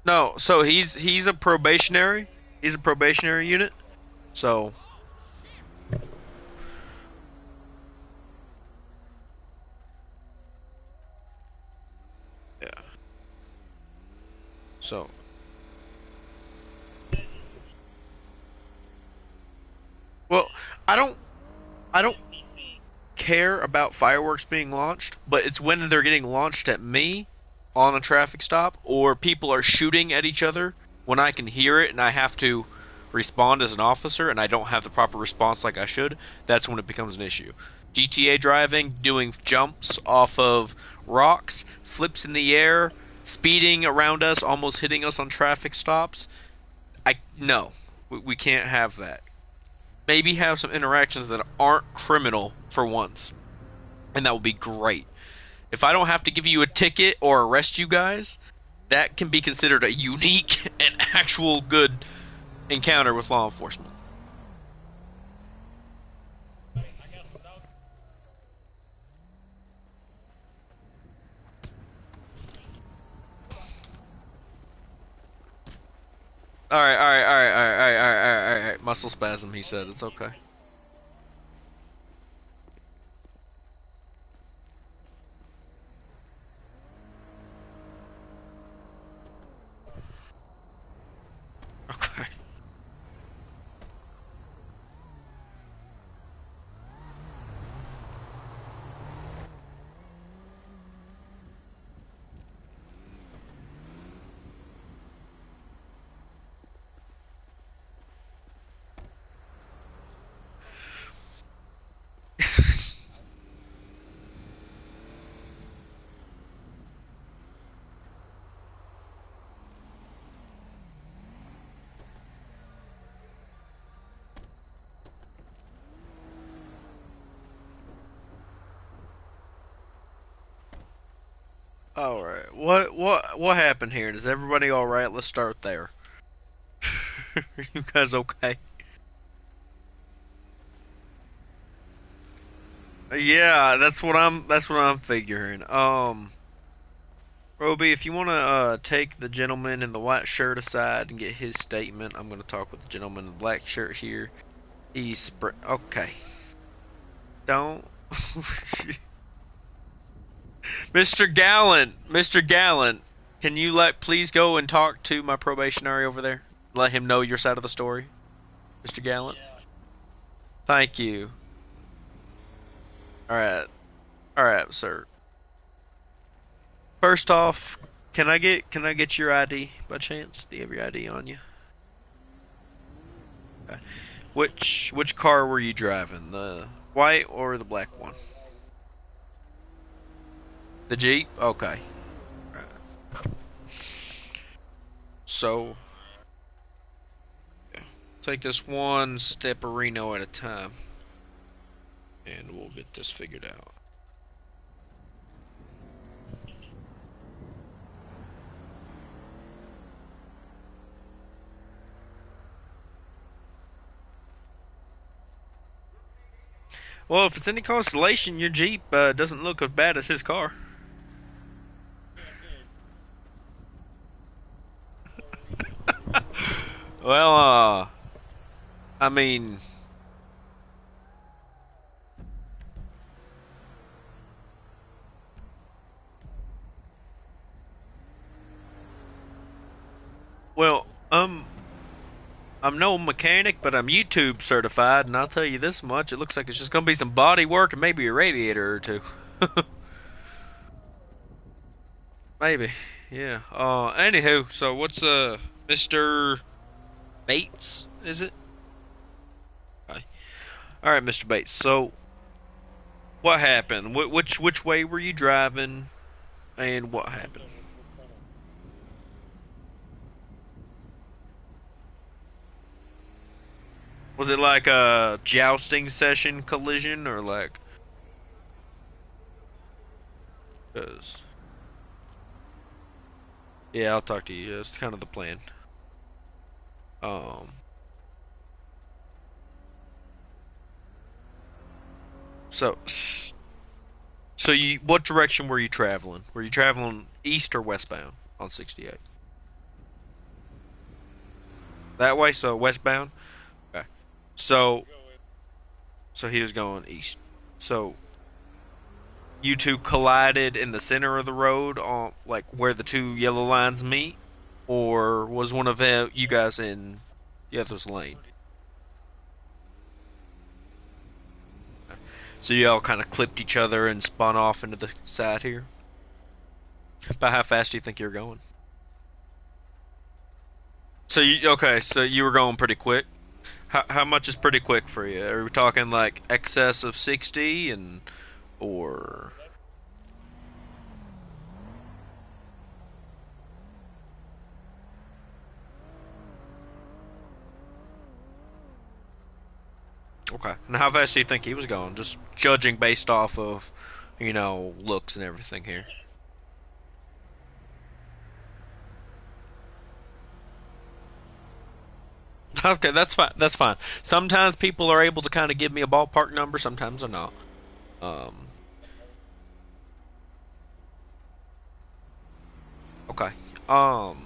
No, so he's a probationary. He's a probationary unit. So yeah. So well, I don't I don't care about fireworks being launched, but it's when they're getting launched at me on a traffic stop or people are shooting at each other when I can hear it and I have to respond as an officer and I don't have the proper response like I should. That's when it becomes an issue. GTA driving, doing jumps off of rocks, flips in the air, speeding around us, almost hitting us on traffic stops. I no, we can't have that. Maybe have some interactions that aren't criminal for once, and that will be great. If I don't have to give you a ticket or arrest you guys, that can be considered a unique and actual good encounter with law enforcement. All right, all right, all right, all right, all right, all right, all right. Muscle spasm. He said it's okay. Okay. All right. What happened here? Is everybody all right? Let's start there. You guys okay? Yeah, that's what I'm figuring. Roby, if you want to take the gentleman in the white shirt aside and get his statement, I'm going to talk with the gentleman in the black shirt here. Okay. Don't. Mr. Gallant, can you please go and talk to my probationary over there? Let him know your side of the story, Mr. Gallant. Thank you. All right, sir. First off, can I get your ID by chance? Do you have your ID on you? Okay. Which car were you driving? The white or the black one? The Jeep? Okay. Right. So, yeah. Take this one stepperino at a time, and we'll get this figured out. Well, if it's any consolation, your Jeep doesn't look as bad as his car. Well, I mean, well, I'm no mechanic, but I'm YouTube certified, and I'll tell you this much: it looks like it's just gonna be some body work and maybe a radiator or two. Maybe, yeah. Anywho, so what's Mr. Bates? Is it? Okay. All right, Mr. Bates. So, what happened? Which way were you driving, and what happened? Was it like a jousting session collision or like? 'Cause yeah, I'll talk to you. That's kind of the plan. Um. So, what direction were you traveling? Were you traveling east or westbound on 68? That way, so westbound. Okay. So, he was going east. So you two collided in the center of the road on like where the two yellow lines meet, or was one of you guys in the other's lane? So you all kind of clipped each other and spun off into the side here. About how fast do you think you're going? So you were going pretty quick. How much is pretty quick for you? Are we talking like excess of 60 and or okay. And how fast do you think he was going? Just judging based off of, looks and everything here. Okay, that's fine. That's fine. Sometimes people are able to kind of give me a ballpark number. Sometimes they're not. Um, okay. All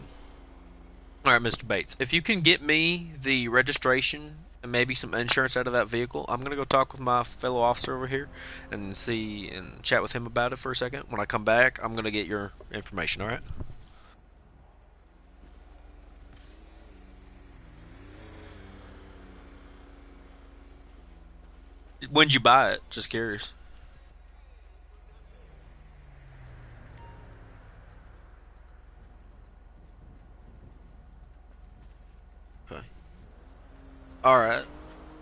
right, Mr. Bates. If you can get me the registration and maybe some insurance out of that vehicle, I'm gonna go talk with my fellow officer over here and see and chat with him about it for a second. When I come back, I'm gonna get your information. All right. When'd you buy it? Just curious. Okay. All right.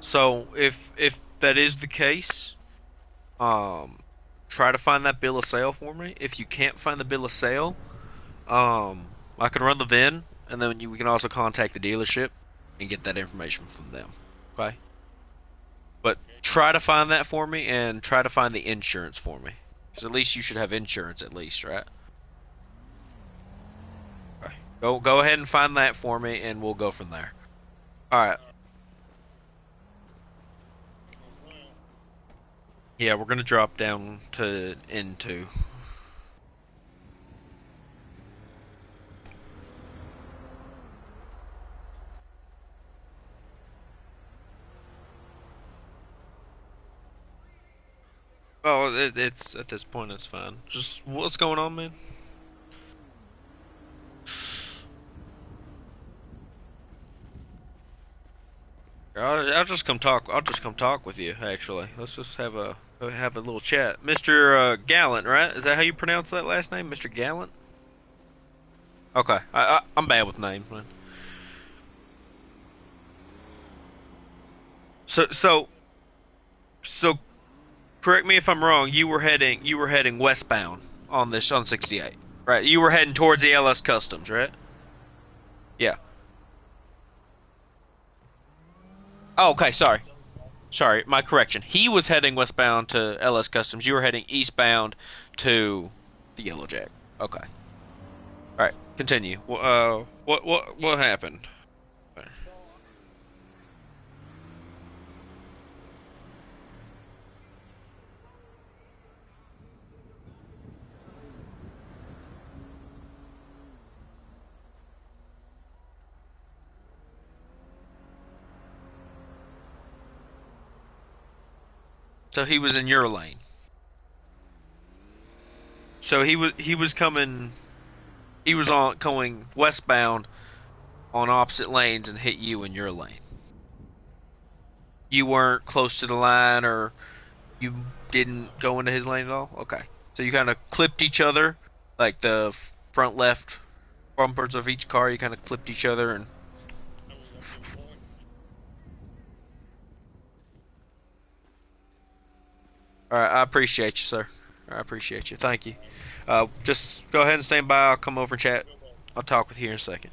So if that is the case, um, try to find that bill of sale for me. If you can't find the bill of sale, I can run the VIN, and then we can also contact the dealership and get that information from them. Okay. But try to find that for me, and try to find the insurance for me, because at least you should have insurance at least, right? Okay. Go ahead and find that for me, and we'll go from there. All right. Yeah, we're gonna drop down to N2. Oh, it's at this point it's fine. Just what's going on, man? I'll just come talk. I'll just come talk with you. Actually, let's just have a little chat, Mr. Gallant. Right? Is that how you pronounce that last name, Mr. Gallant? Okay, I'm bad with names, man. So so so correct me if I'm wrong. You were heading westbound on 68, right? You were heading towards the LS Customs, right? Yeah. Oh, okay. Sorry, my correction. He was heading westbound to LS Customs. You were heading eastbound to the Yellow Jack. Okay. All right. Continue. What happened? So he was in your lane. So he was coming. He was on going westbound on opposite lanes and hit you in your lane. You weren't close to the line, or you didn't go into his lane at all. Okay. So you kind of clipped each other, like the front left bumpers of each car. You kind of clipped each other and. All right, I appreciate you, sir. I appreciate you. Thank you. Just go ahead and stand by. I'll come over and chat. I'll talk with you in a second.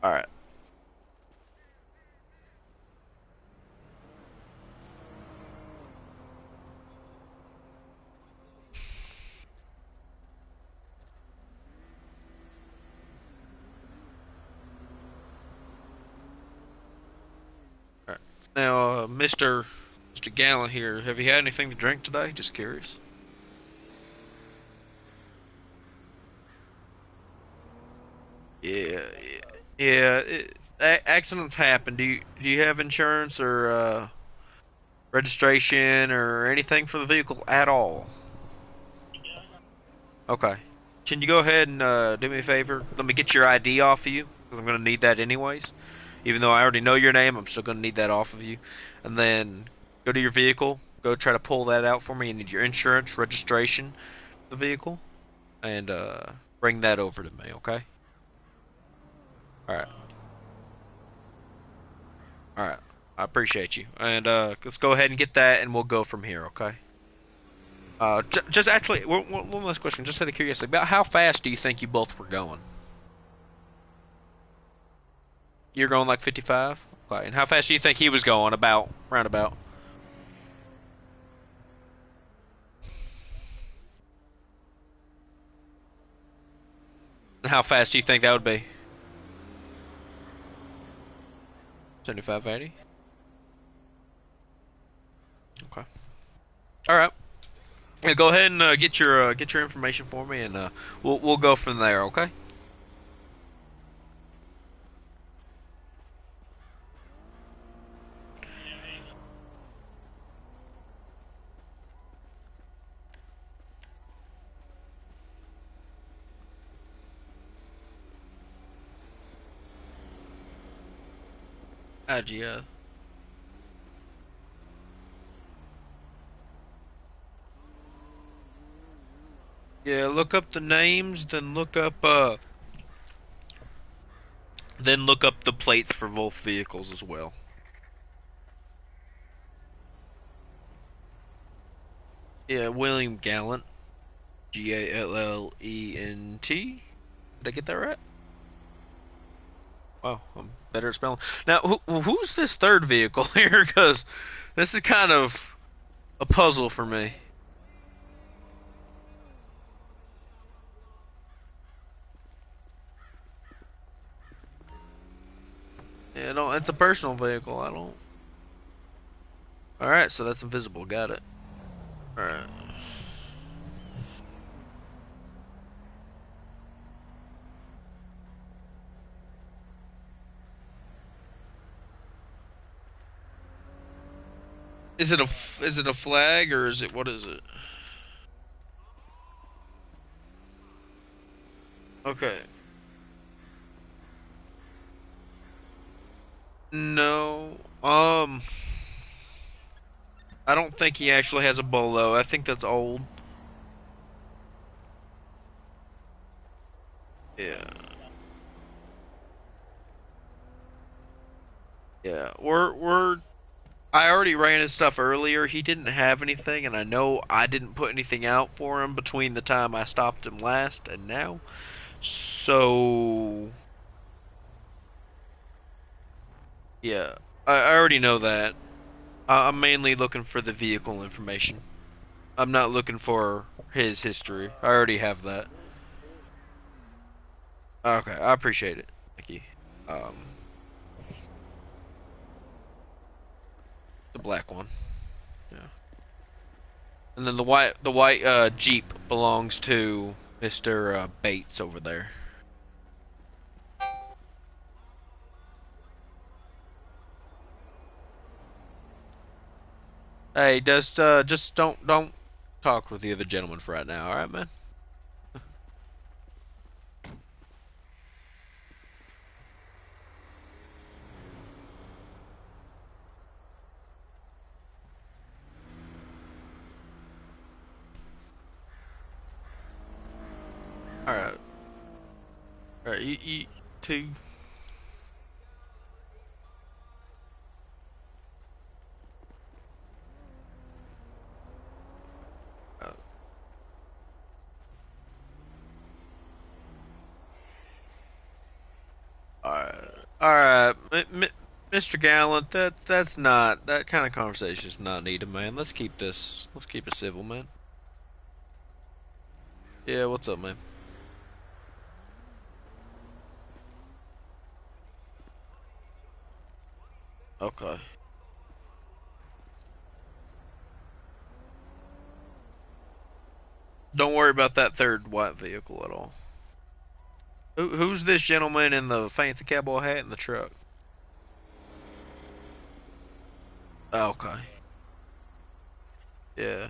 All right. Now, Mr. Gallant here, have you had anything to drink today? Just curious. Yeah, yeah. Accidents happen. Do you have insurance or registration or anything for the vehicle at all? Okay. Can you go ahead and do me a favor? Let me get your ID off of you because I'm gonna need that anyways. Even though I already know your name, I'm still gonna need that off of you. And then go to your vehicle. Go try to pull that out for me. You need your insurance, registration, the vehicle, and bring that over to me. Okay. All right. All right. I appreciate you. And let's go ahead and get that, and we'll go from here. Okay. Just actually, one last question, just out of curiosity, about how fast do you think you both were going? You're going like 55? Okay, and how fast do you think he was going? About, roundabout. And how fast do you think that would be? 75, 80? Okay. All right. Yeah, go ahead and get your information for me, and we'll go from there. Okay. Yeah. Yeah. Look up the names, then look up the plates for both vehicles as well. Yeah, William Gallant, Gallent. Did I get that right? Wow, I'm better at spelling. Now, who's this third vehicle here? Because this is kind of a puzzle for me. Yeah, don't. It's a personal vehicle. I don't. All right, so that's invisible. Got it. All right. Is it a flag or is it what is it? Okay. No. I don't think he actually has a bolo. I think that's old. Yeah. Yeah. We're I already ran his stuff earlier. He didn't have anything, and I know I didn't put anything out for him between the time I stopped him last and now. So, yeah, I already know that. I'm mainly looking for the vehicle information. I'm not looking for his history. I already have that. Okay, I appreciate it. Thank you. Um, the black one. Yeah. And then the white Jeep belongs to Mr. Bates over there. Hey, just don't talk with the other gentleman for right now, all right, man? All right, all right. You two. Uh, all right, all right, Mr. Gallant. That's not that kind of conversation is not needed, man. Let's keep it civil, man. Yeah, what's up, man? Okay. Don't worry about that third white vehicle at all. Who's this gentleman in the fancy cowboy hat in the truck? Oh, okay. Yeah.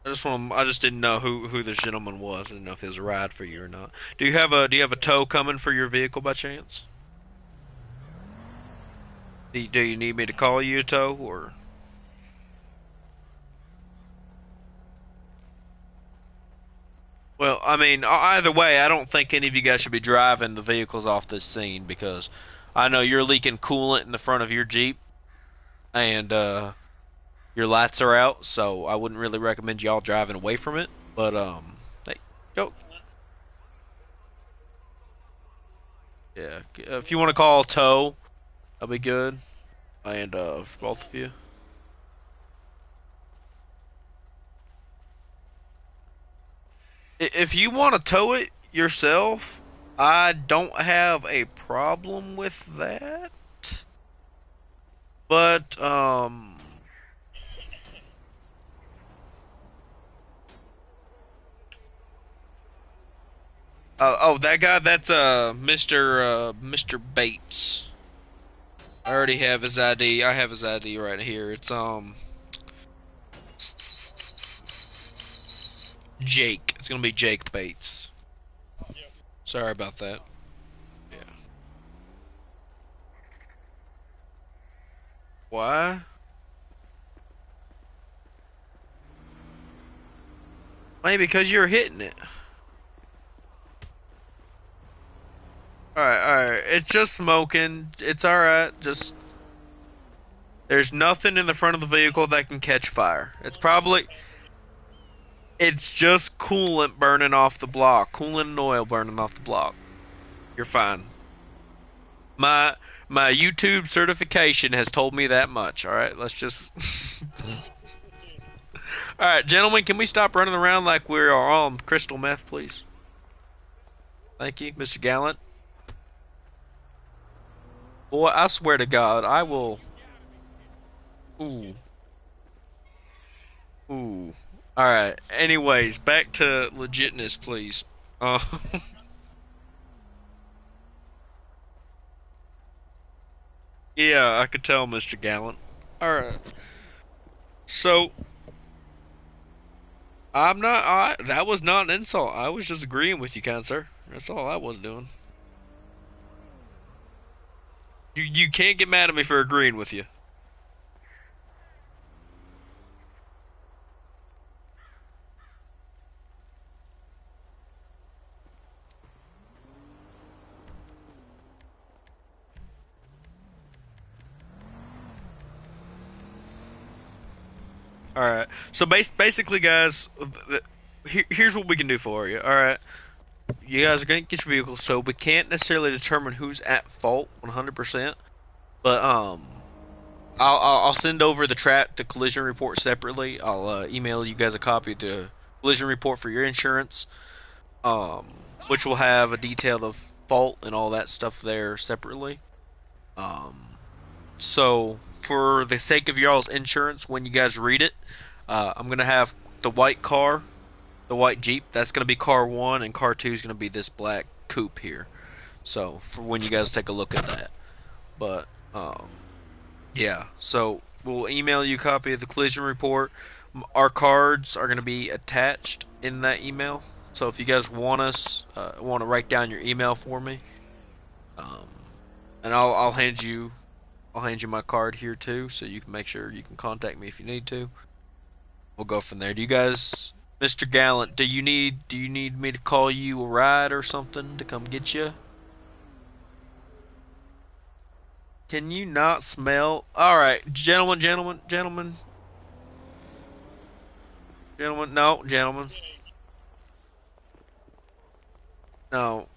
I just didn't know who this gentleman was. I didn't know if he was a ride for you or not. Do you have a tow coming for your vehicle by chance? Do you need me to call you a tow or? Well, I mean, either way, I don't think any of you guys should be driving the vehicles off this scene because I know you're leaking coolant in the front of your Jeep and your lights are out, so I wouldn't really recommend y'all driving away from it. But hey, go. Yeah, if you want to call tow, that'll be good. And for both of you. If you want to tow it yourself, I don't have a problem with that. But oh, that guy, that's Mr. Bates. I already have his ID. I have his ID right here. It's Jake. It's gonna be Jake Bates. Sorry about that. Yeah. Why? Maybe because you're hitting it. Alright. It's just smoking. It's alright. Just there's nothing in the front of the vehicle that can catch fire. It's just coolant burning off the block. Coolant and oil burning off the block. You're fine. My my YouTube certification has told me that much. Alright, let's just Alright, gentlemen, can we stop running around like we're on crystal meth, please? Thank you, Mr. Gallant. Boy, I swear to God, I will. Ooh. Ooh. Alright, anyways, back to legitness, please. Uh, yeah, I could tell, Mr. Gallant. Alright. So, that was not an insult. I was just agreeing with you, kind sir. That's all I was doing. You can't get mad at me for agreeing with you. Alright. So basically, guys, here's what we can do for you. Alright. You guys are going to get your vehicle, so we can't necessarily determine who's at fault 100%. But, I'll send over the collision report separately. I'll email you guys a copy of the collision report for your insurance, um, which will have a detail of fault and all that stuff there separately. Um, so for the sake of y'all's insurance, when you guys read it, I'm gonna have the white car, the white Jeep. That's gonna be car one, and car two is gonna be this black coupe here. So for when you guys take a look at that, but yeah. So we'll email you a copy of the collision report. Our cards are gonna be attached in that email. So if you guys want to write down your email for me, um, and I'll hand you my card here too, so you can make sure you can contact me if you need to. We'll go from there. Do you guys, Mr. Gallant, do you need me to call you a ride or something to come get you? Can you not smell? All right, gentlemen. No, gentlemen. No.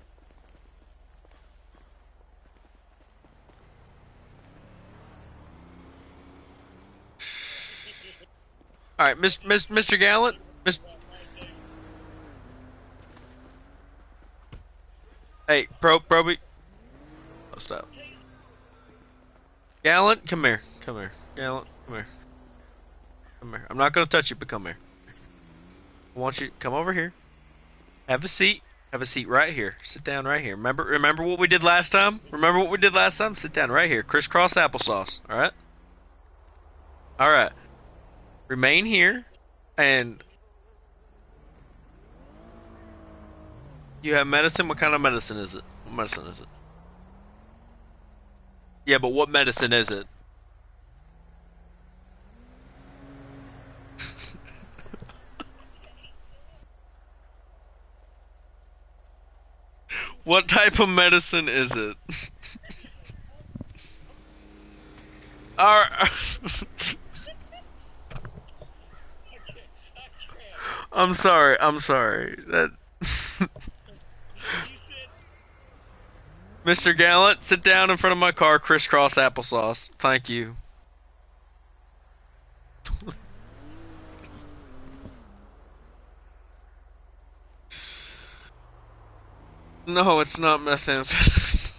All right, Mr. Gallant. Mr. Hey, Proby. Oh, stop. Gallant, come here. Come here. Gallant, come here. Come here. I'm not gonna touch you, but come here. I want you to come over here. Have a seat. Have a seat right here. Sit down right here. Remember what we did last time? Remember what we did last time? Sit down right here. Crisscross applesauce. Alright? Alright. Remain here. And you have medicine? What kind of medicine is it? What medicine is it? Yeah, but what medicine is it? What type of medicine is it? I'm sorry. That Mr. Gallant, sit down in front of my car, crisscross applesauce. Thank you. No, it's not methamphetamine.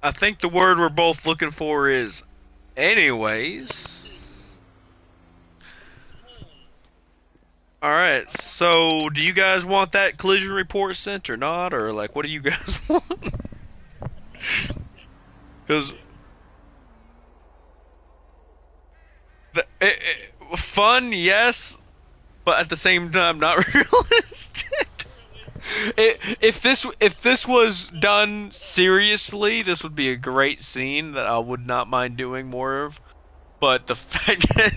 I think the word we're both looking for is anyways. Alright, so do you guys want that collision report sent or not? Or like, what do you guys want? Because fun, yes, but at the same time not realistic. If this was done seriously, this would be a great scene that I would not mind doing more of. But the fact that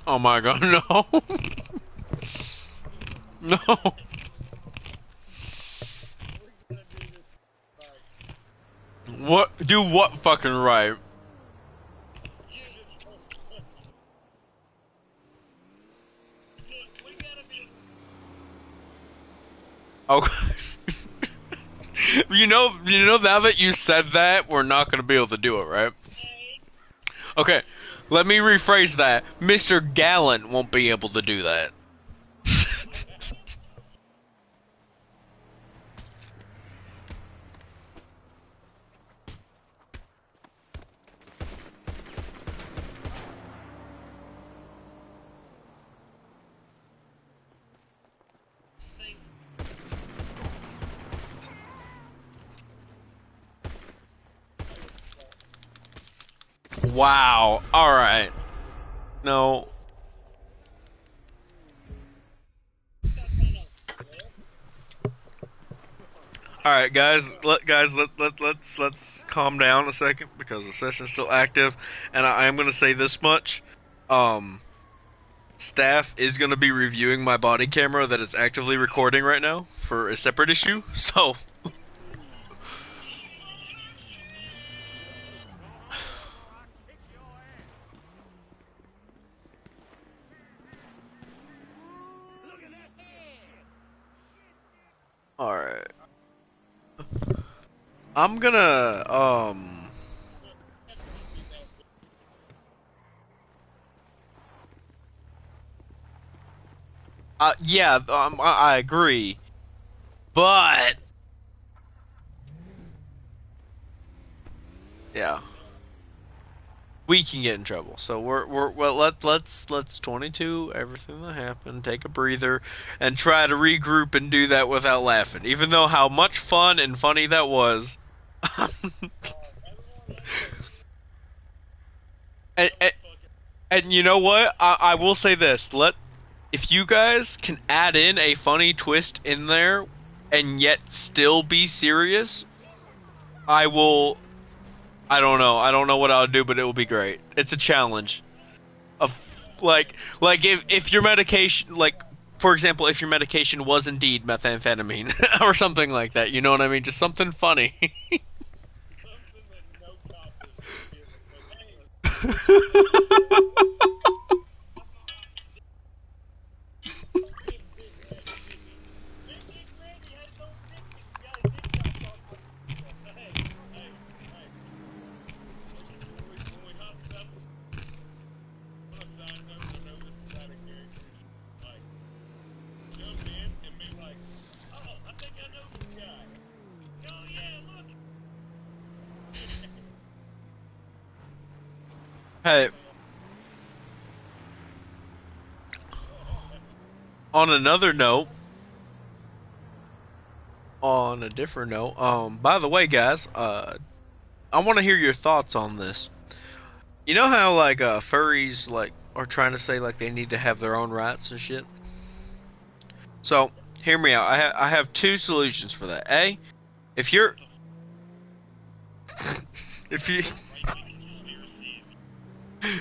oh my god, no. No. What? Do what fucking right? Oh. You know now that you said that, we're not gonna be able to do it, right? Okay, let me rephrase that. Mr. Gallant won't be able to do that. Wow. Alright. No. Alright guys, let's calm down a second because the session's still active, and I am gonna say this much. Staff is gonna be reviewing my body camera that is actively recording right now for a separate issue, so alright. I'm gonna, yeah, I agree. But yeah. We can get in trouble. So let's 22 everything that happened, take a breather, and try to regroup and do that without laughing. Even though how much fun and funny that was. and, and, and you know what? I will say this. If you guys can add in a funny twist in there and yet still be serious, I will. I don't know what I'll do, but it will be great. It's a challenge. like if your medication, like for example, if your medication was indeed methamphetamine or something like that, you know what I mean? Just something funny. Hey, on another note, on a different note, by the way, guys, I want to hear your thoughts on this. You know how like furries like are trying to say like they need to have their own rights and shit. So hear me out. I have two solutions for that. A, if you're if you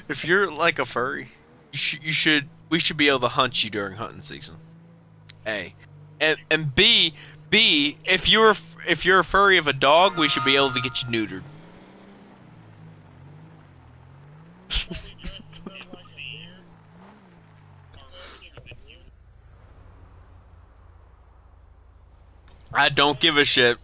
if you're like a furry, you should we should be able to hunt you during hunting season. A, and B, if you're a furry of a dog, we should be able to get you neutered. I don't give a shit.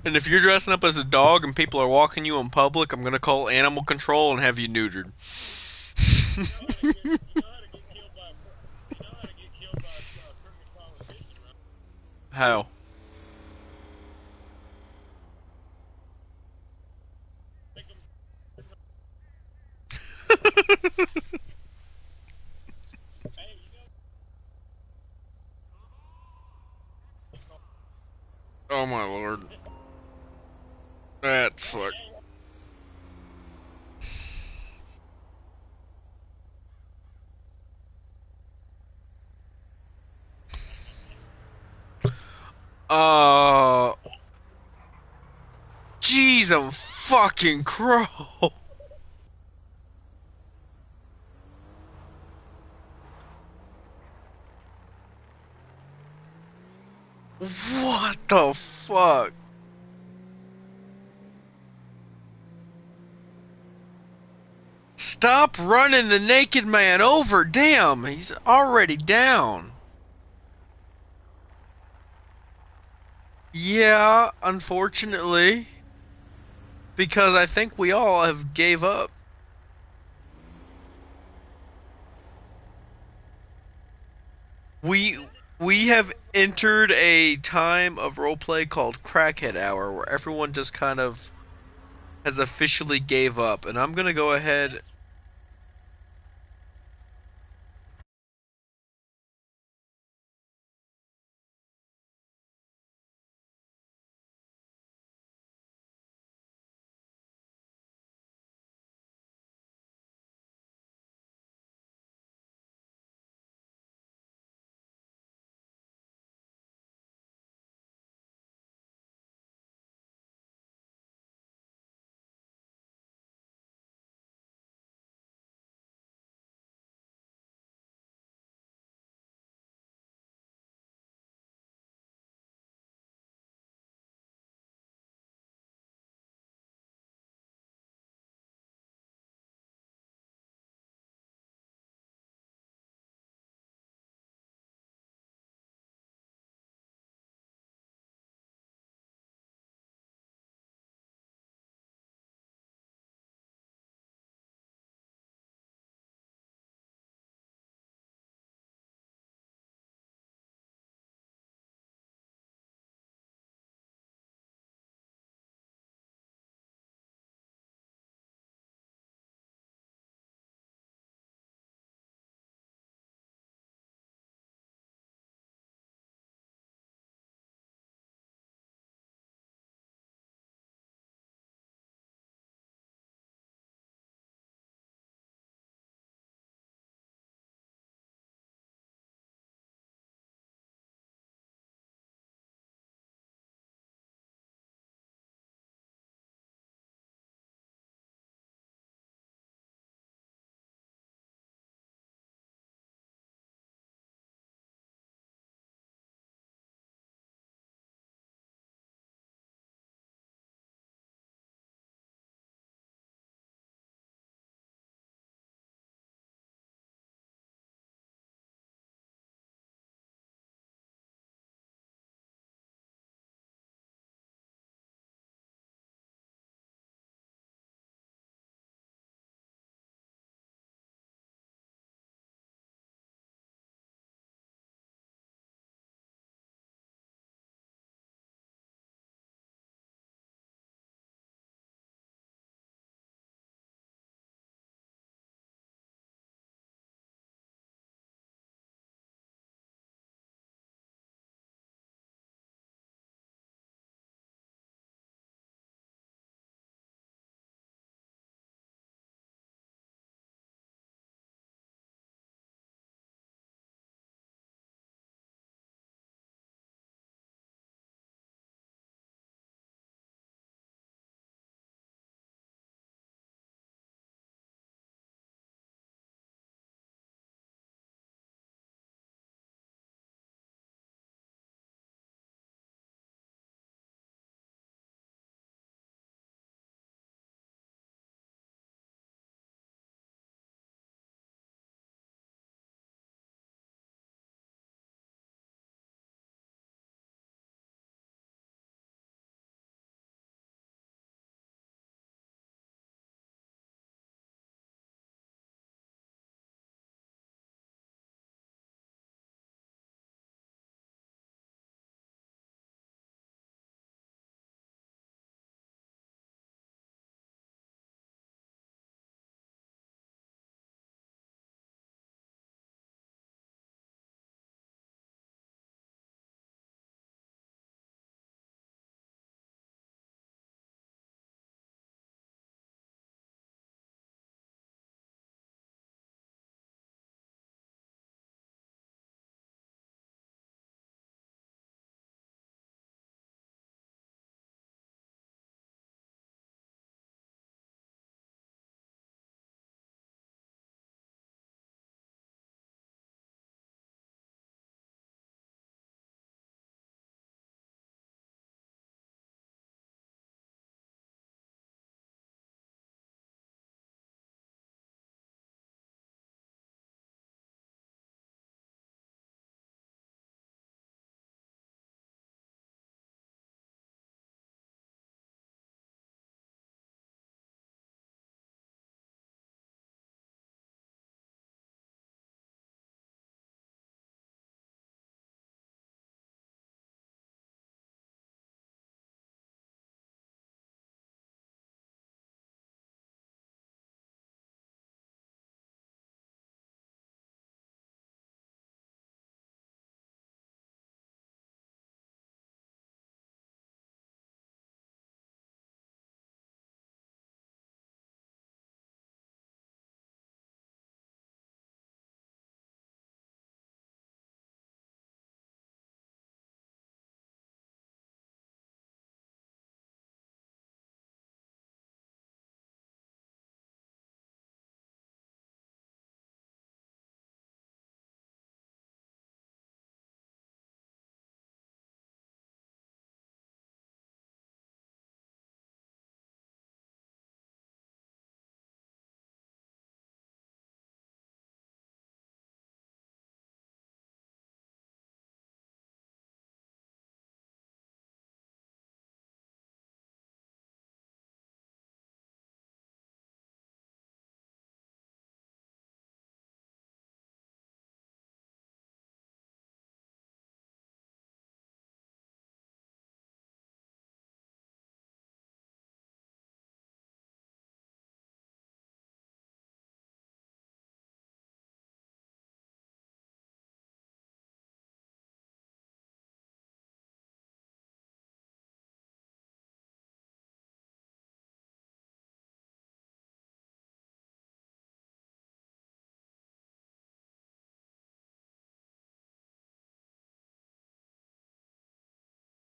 And if you're dressing up as a dog and people are walking you in public, I'm gonna call animal control and have you neutered. How? Oh my lord. That's fuck. Jeez, I'm fucking crow. What the fuck? Stop running the naked man over, damn, he's already down. Yeah, unfortunately. Because I think we all have gave up. We have entered a time of roleplay called Crackhead Hour where everyone just kind of has officially gave up, and I'm gonna go ahead